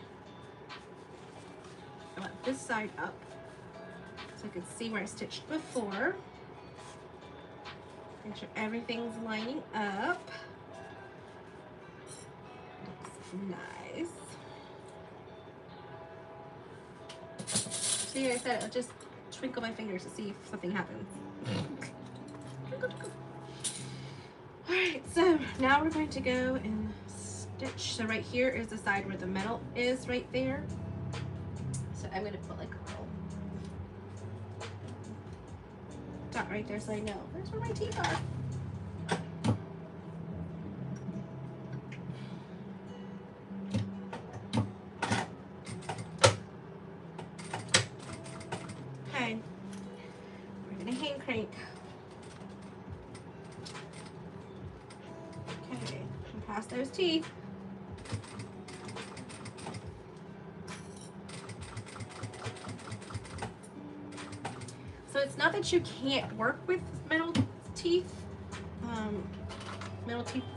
I want this side up so I can see where I stitched before. Make sure everything's lining up. Looks nice. See, I said I'll just twinkle my fingers to see if something happens. Alright, so now we're going to go and stitch. So right here is the side where the metal is right there. So I'm going to put like a little dot right there so I know there's where my teeth are. Okay, we're going to hand crank. Okay, and past those teeth. So it's not that you can't work with metal teeth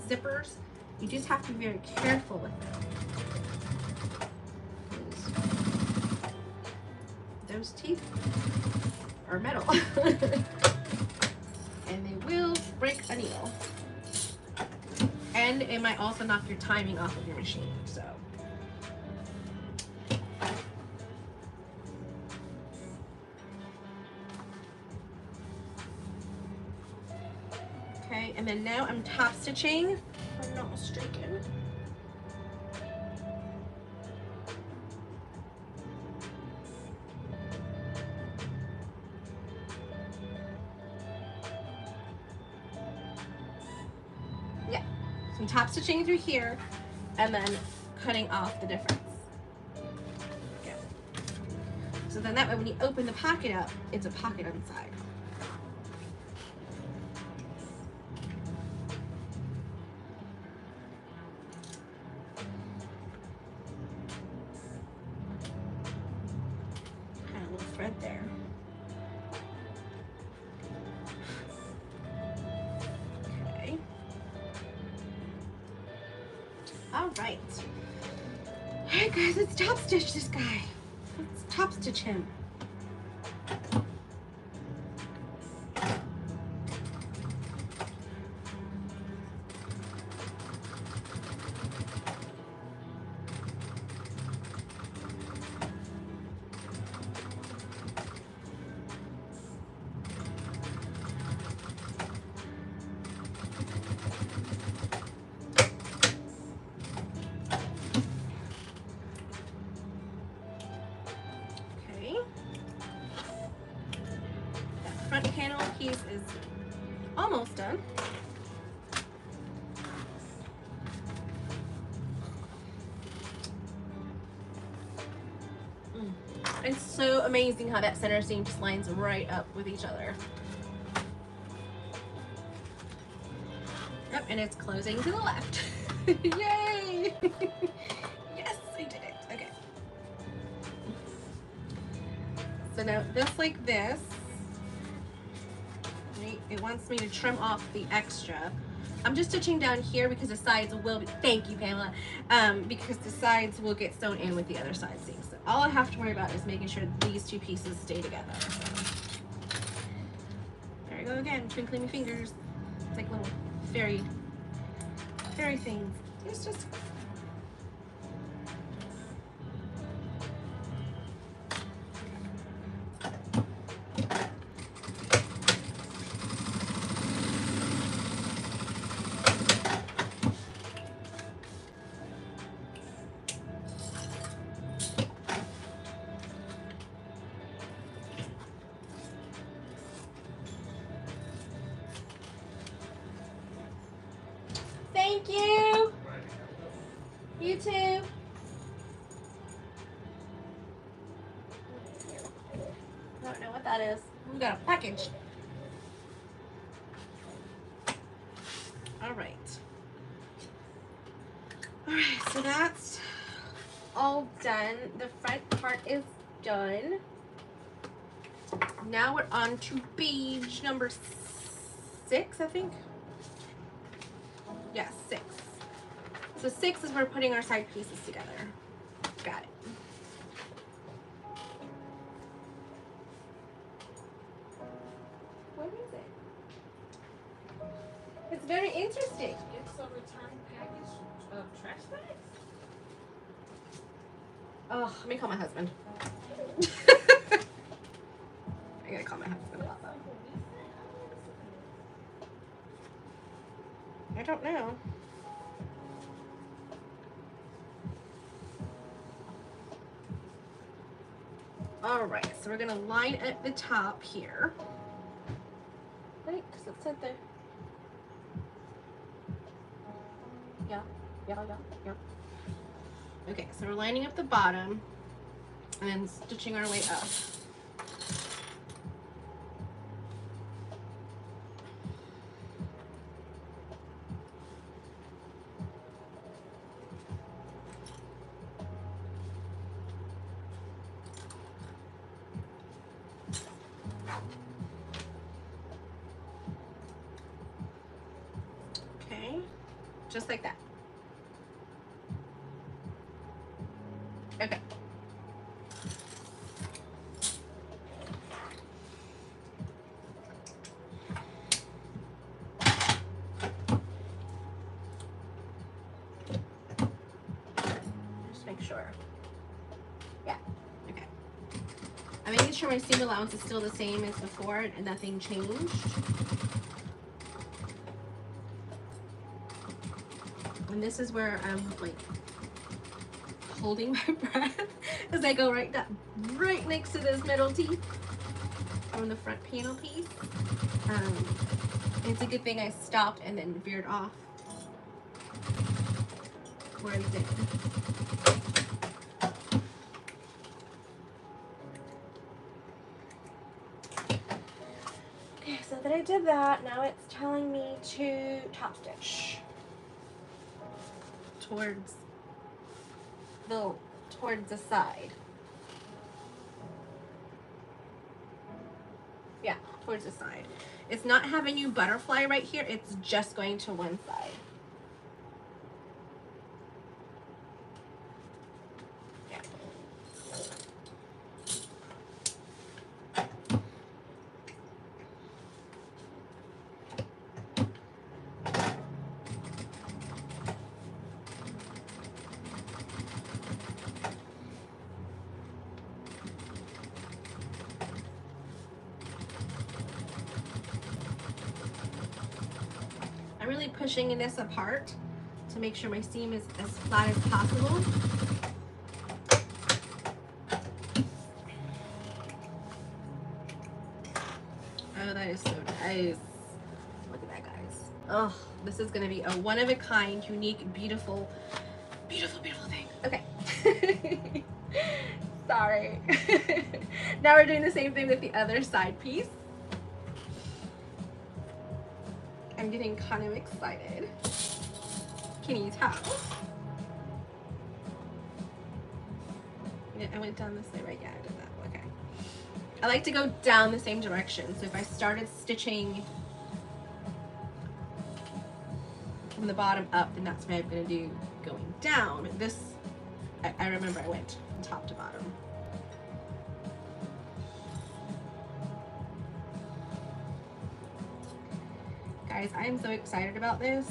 zippers. You just have to be very careful with them. Those teeth are metal. And they will break a needle. And it might also knock your timing off of your machine. So okay, and then now I'm top stitching. I'm not mistaken. Yeah, so I'm top stitching through here and then cutting off the difference. Yeah. So then that way when you open the pocket up, it's a pocket on the side. Thread there. Okay. All right. All right, guys, let's top stitch this guy. Let's top stitch him. Okay. front panel piece is almost done. It's so amazing how that center seam just lines right up with each other. Yep, and it's closing to the left. Yay! Yes, I did it. Okay. So now just like this, right, it wants me to trim off the extra. I'm just stitching down here because the sides will be, thank you, Pamela, because the sides will get sewn in with the other side seams. So all I have to worry about is making sure these two pieces stay together. There I go again, twinkling my fingers. It's like little fairy things. It's just thank you. You too. I don't know what that is. We got a package. All right. All right, so that's all done. The front part is done. Now we're on to page number 6, I think. Yeah, 6. So 6 is we're putting our side pieces together. Got it. What is it? It's very interesting. It's a return package of trash bags. Oh, let me call my husband. I gotta call my husband about that. I don't know. All right, so we're gonna line at the top here. Right, because it said there. Yeah. Okay, so we're lining up the bottom and then stitching our way up. Okay, just like that. Okay. Just make sure. Yeah, okay. I'm making sure my seam allowance is still the same as before and nothing changed. And this is where I'm like holding my breath as I go right next to this middle teeth on the front panel piece. It's a good thing I stopped and then veered off where I did. Okay, so that I did that, now it's telling me to top stitch towards the side. Yeah, towards the side. It's not having you butterfly right here, it's just going to one side. Yeah. I'm really pushing this apart to make sure my seam is as flat as possible. Oh, that is so nice. Look at that, guys. Oh, this is gonna be a one-of-a-kind, unique, beautiful, beautiful, beautiful thing. Okay. Sorry. Now we're doing the same thing with the other side piece. I'm getting kind of excited. Can you tell? Yeah, I went down this way, right? Yeah, I did that. Okay. I like to go down the same direction. So if I started stitching from the bottom up, then that's what I'm going to do going down. This, I remember I went from top to bottom. Guys, I am so excited about this.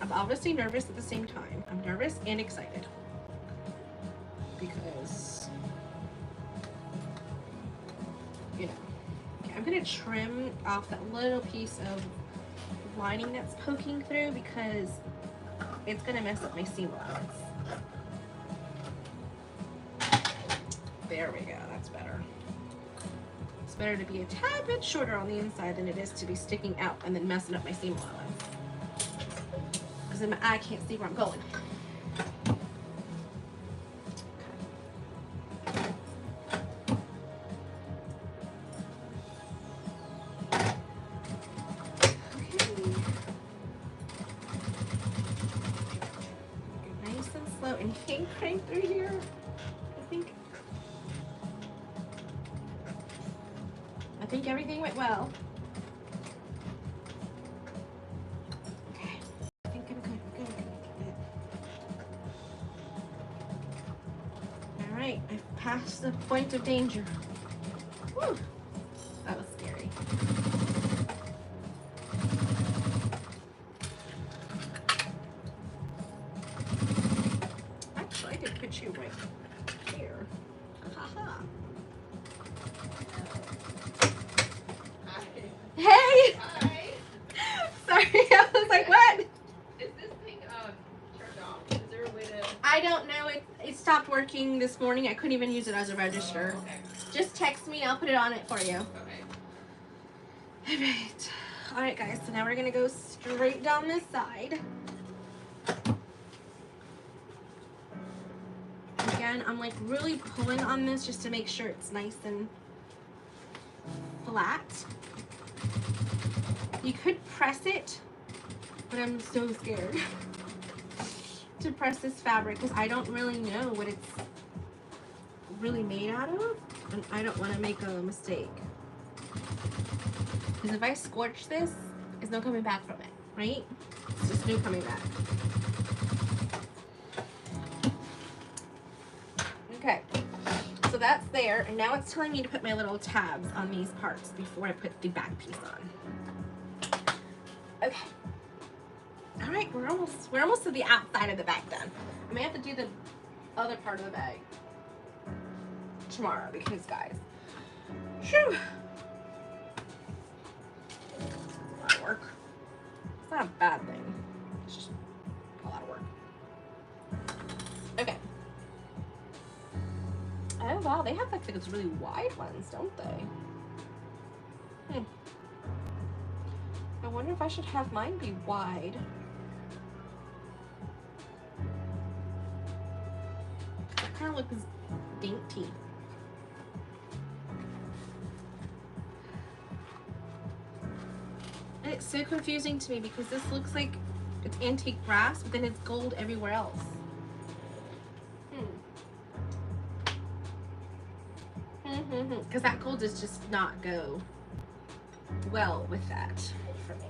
I'm obviously nervous at the same time. I'm nervous and excited because, you know, okay, I'm gonna trim off that little piece of lining that's poking through because it's gonna mess up my seam allowance. There we go, that's better. It's better to be a tad bit shorter on the inside than it is to be sticking out and then messing up my seam allowance. Because then my eye can't see where I'm going. Nice and slow and hang crank through here. I think everything went well. Okay, I think I'm good. We're good. All right, I've passed the point of danger. Whew, that was scary. Actually, I did put you right here. Ha. Hey! Hi. Sorry, I was like, what? Is this thing turned off? Is there a way to? I don't know. It stopped working this morning. I couldn't even use it as a register. Okay. Just text me. I'll put it on it for you. Okay. All right, guys. So now we're gonna go straight down this side. Again, I'm like really pulling on this just to make sure it's nice and flat. You could press it, but I'm so scared to press this fabric because I don't really know what it's really made out of, and I don't want to make a mistake. Because if I scorch this, there's no coming back from it, right? It's just no coming back. Okay, so that's there, and now it's telling me to put my little tabs on these parts before I put the back piece on. Okay. All right, we're almost to the outside of the bag done. I may have to do the other part of the bag tomorrow because, guys, whew, a lot of work. It's not a bad thing. It's just a lot of work. Okay. Oh wow, they have like those really wide ones, don't they? I wonder if I should have mine be wide. It kind of looks dainty. And it's so confusing to me because this looks like it's antique brass, but then it's gold everywhere else. Because that gold does just not go well with that for me.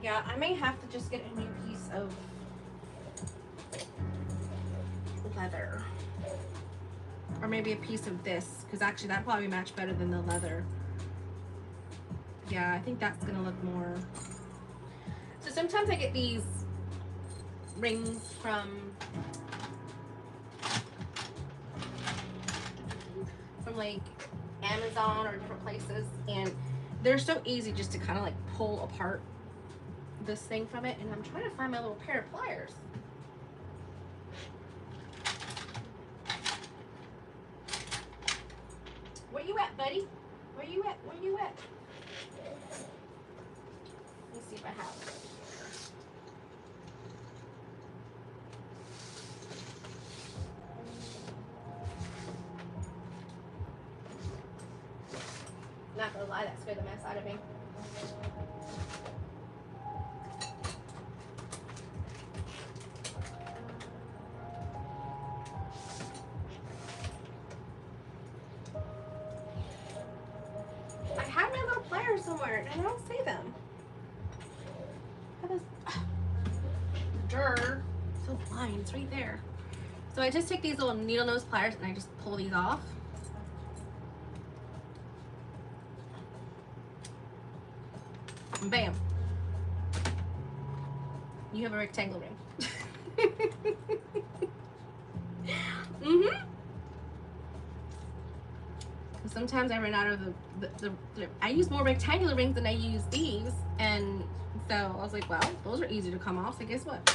Yeah, I may have to just get a new piece of leather. Or maybe a piece of this, because actually that'd probably match better than the leather. Yeah, I think that's gonna look more. So sometimes I get these rings from like Amazon or different places, and they're so easy just to kind of like pull apart this thing from it. And I'm trying to find my little pair of pliers. Where you at, buddy? Where you at? Where you at? Let me see if I have it. Not gonna lie, that scared the mess out of me. I had my little pliers somewhere and I don't see them. Durr. So blind, it's right there. So I just take these little needle nose pliers and I just pull these off. And bam. You have a rectangle ring. Sometimes I run out of the I use more rectangular rings than I use these, and so I was like, well, those are easy to come off, so guess what?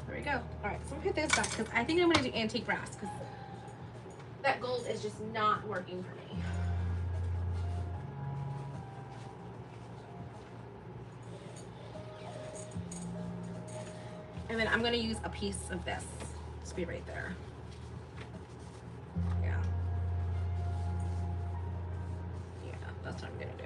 There we go. All right, so I'm gonna put this back because I think I'm gonna do antique brass because that gold is just not working for me. And then I'm gonna use a piece of this to be right there. Yeah. Yeah, that's what I'm gonna do.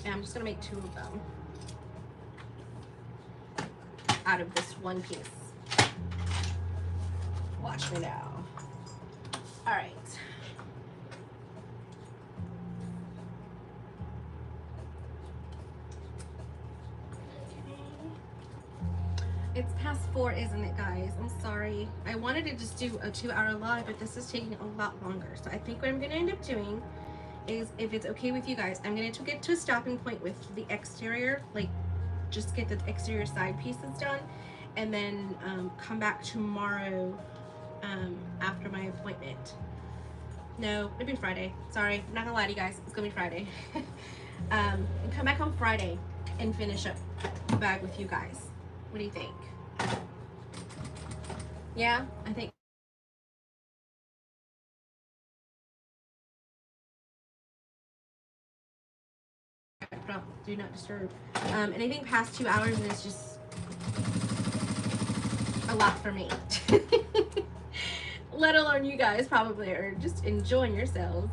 And I'm just gonna make 2 of them out of this one piece. Watch me now. All right. It's past 4, isn't it, guys? I'm sorry. I wanted to just do a 2-hour live, but this is taking a lot longer. So I think what I'm gonna end up doing is, if it's okay with you guys, I'm gonna get to a stopping point with the exterior, like just get the exterior side pieces done, and then come back tomorrow after my appointment. No, it'll be Friday. Sorry, I'm not gonna lie to you guys, it's gonna be Friday. And come back on Friday and finish up the bag with you guys. What do you think? Yeah, I think. Do not disturb. Anything past 2 hours is just a lot for me. Let alone you guys probably are just enjoying yourselves,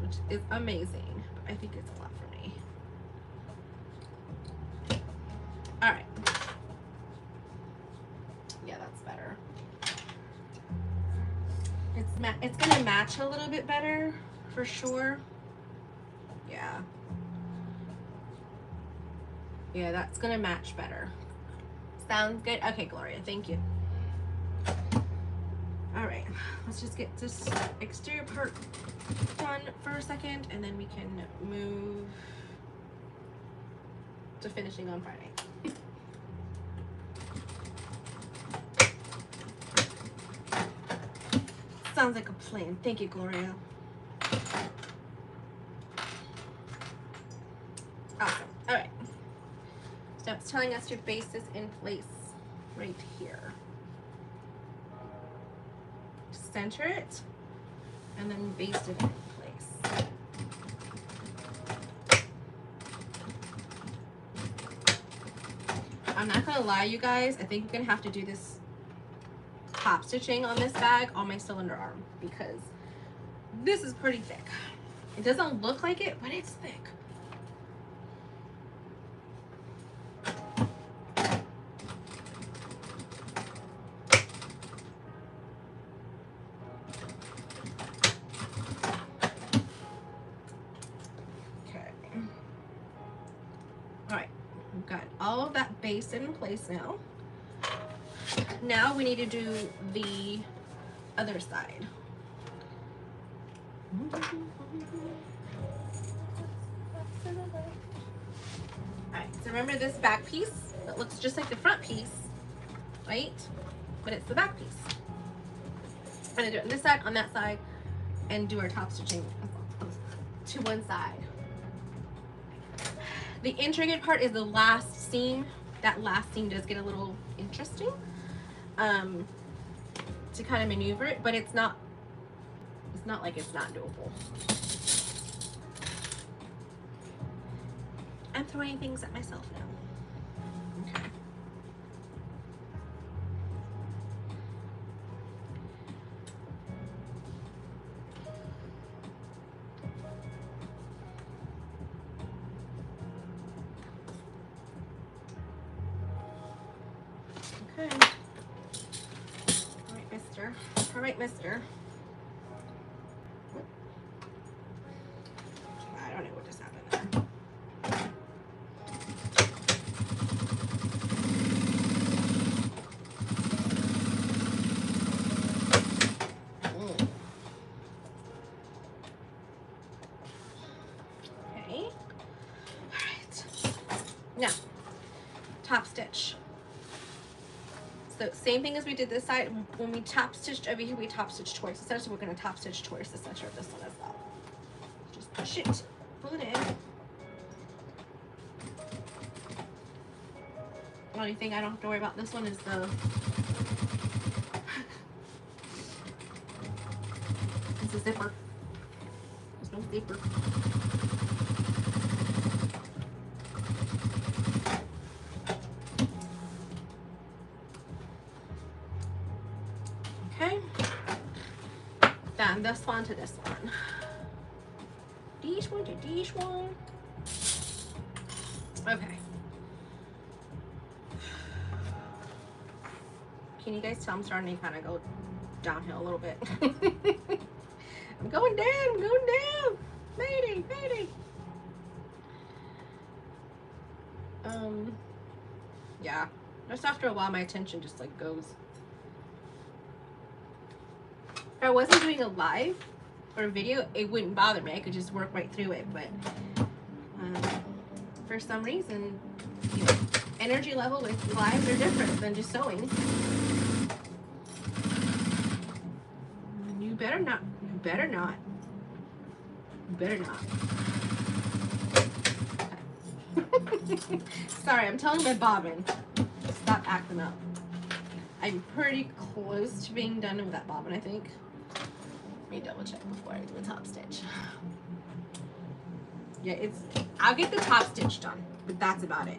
which is amazing. But I think it's a lot for me. All right. Yeah, that's better. It's gonna match a little bit better for sure. Yeah. Yeah, that's gonna match better. Sounds good. Okay, Gloria, thank you. All right, let's just get this exterior part done for a second, and then we can move to finishing on Friday. Sounds like a plan. Thank you, Gloria. Awesome. All right. So it's telling us your base is in place right here. Center it, and then baste it in place. I'm not gonna lie, you guys, I think I'm gonna have to do this top stitching on this bag on my cylinder arm because this is pretty thick. It doesn't look like it, but it's thick. base in place now. Now we need to do the other side. Alright, so remember this back piece that looks just like the front piece, right? But it's the back piece. I'm gonna do it on this side, on that side, and do our top stitching to one side. The intricate part is the last seam. That last seam does get a little interesting to kind of maneuver it, but it's not like it's not doable. I'm throwing things at myself now. Okay. Okay. All right, mister. All right, mister. I don't know what just happened there. Okay. All right. Now, top stitch. So same thing as we did this side. When we top stitched over here, we top stitched towards the center. So we're going to top stitch towards the center of this one as well. Just push it, pull it in. The only thing I don't have to worry about this one is the zipper. There's no zipper. Okay. Then this one to this one. This one to this one. Okay. Can you guys tell I'm starting to kind of go downhill a little bit? I'm going down, I'm going down. Mayday, mayday. Yeah. Just after a while, my attention just like goes. If I wasn't doing a live or a video, it wouldn't bother me. I could just work right through it. But for some reason, you know, energy level with lives are different than just sewing. You better not. You better not. You better not. Okay. Sorry, I'm telling my bobbin. Stop acting up. I'm pretty close to being done with that bobbin, I think. Let me double check before I do a top stitch. Yeah, I'll get the top stitch done, but that's about it.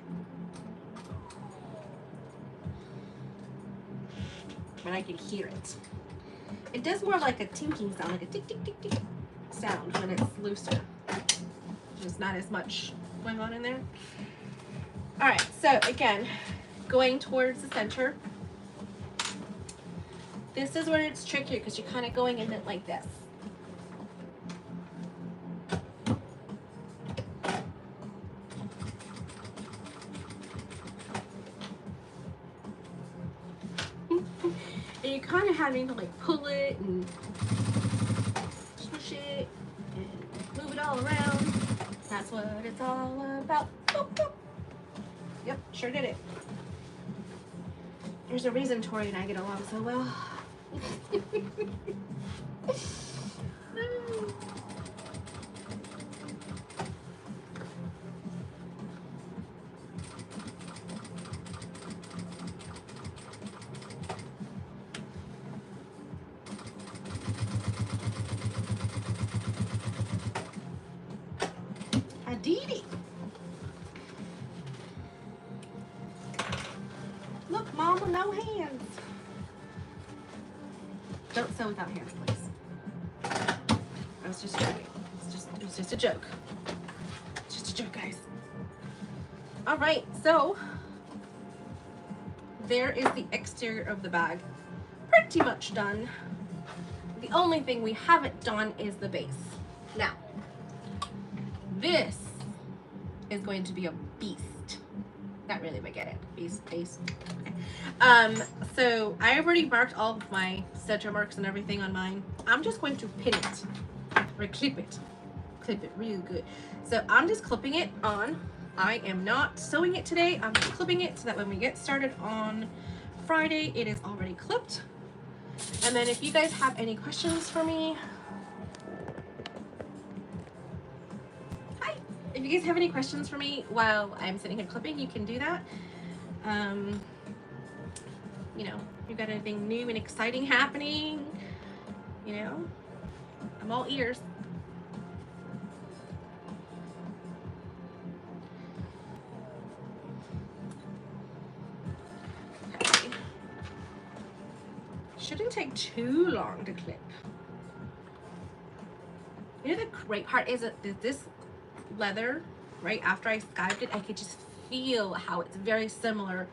But I can hear it. It does more like a tinking sound, like a tick, tick, tick, tick sound when it's looser. Just not as much going on in there. All right, so again, going towards the center. This is where it's trickier because you're kind of going in it like this. And you're kind of having to like pull it and squish it and move it all around. That's what it's all about. Boop, boop. Yep, sure did it. There's a reason Tori and I get along so well. Aditi. Look, Mama, no hands. Don't sew without hands, please. I was just joking. It was just a joke. It's just a joke, guys. All right, so there is the exterior of the bag. Pretty much done. The only thing we haven't done is the base. Now, this is going to be a beast. Not really, but get it. Base. Okay. So I have already marked all of my center marks and everything on mine. I'm just going to pin it or clip it. Clip it real good. So I'm just clipping it on. I am not sewing it today. I'm just clipping it so that when we get started on Friday, it is already clipped. And then if you guys have any questions for me, hi. If you guys have any questions for me while I'm sitting here clipping, you can do that. You know, if you've got anything new and exciting happening, you know, I'm all ears. Okay. Shouldn't take too long to clip. You know, the great part is that this leather, right after I skived it, I could just feel how it's very similar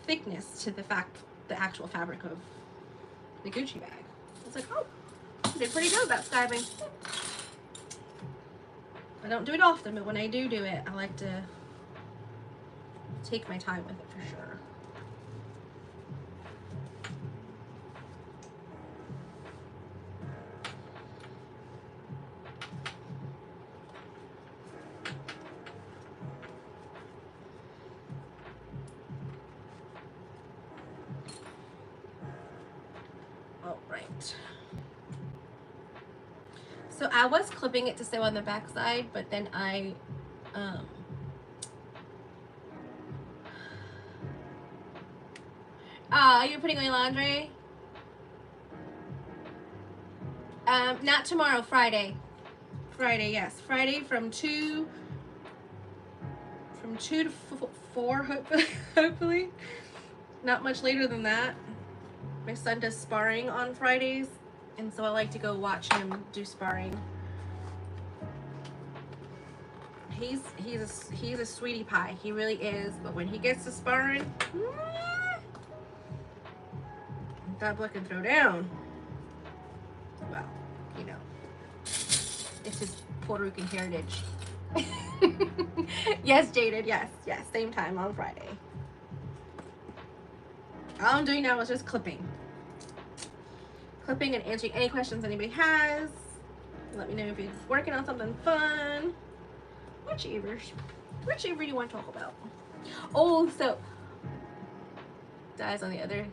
thickness to the actual fabric of the Gucci bag. It's like, oh, I did pretty good about skiving. I don't do it often, but when I do it, I like to take my time with it for sure. All right. So I was clipping it to sew on the back side, but then I you're putting away laundry? Not tomorrow, Friday. Friday, yes. Friday from 2 to 4, hopefully. Not much later than that. My son does sparring on Fridays, and so I like to go watch him do sparring. He's a sweetie pie. He really is. But when he gets to sparring, that boy can throw down. Well, you know, it's his Puerto Rican heritage. Yes, Jaded. Yes. Same time on Friday. All I'm doing now is just clipping and answering any questions anybody has. Let me know if you're working on something fun. Whichever you want to talk about. Oh, so dies on the other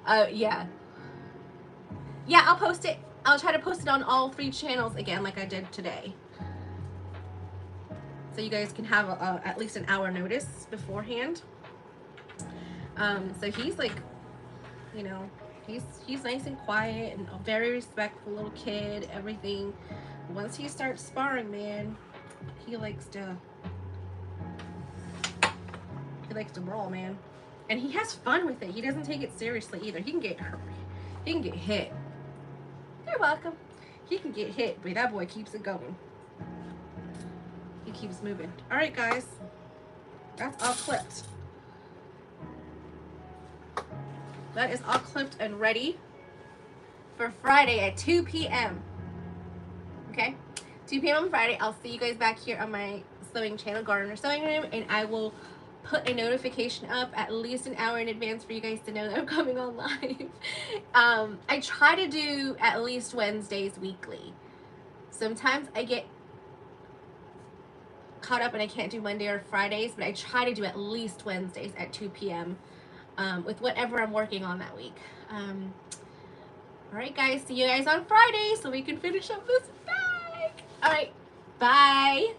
side. Yeah, I'll post it. I'll try to post it on all 3 channels again, like I did today, so you guys can have at least an hour notice beforehand. So he's like, you know, he's nice and quiet and a very respectful little kid, everything. Once he starts sparring, man, he likes to brawl, man. And he has fun with it. He doesn't take it seriously either. He can get hurt. He can get hit. You're welcome. He can get hit, but that boy keeps it going. He keeps moving. All right, guys. That's all clipped. That is all clipped and ready for Friday at 2 p.m. Okay? 2 p.m. on Friday. I'll see you guys back here on my sewing channel, Gardener Sewing Room, and I will put a notification up at least an hour in advance for you guys to know that I'm coming on live. I try to do at least Wednesdays weekly. Sometimes I get caught up and I can't do Monday or Fridays, but I try to do at least Wednesdays at 2 p.m. With whatever I'm working on that week. Alright guys, see you guys on Friday so we can finish up this bag. Alright, bye.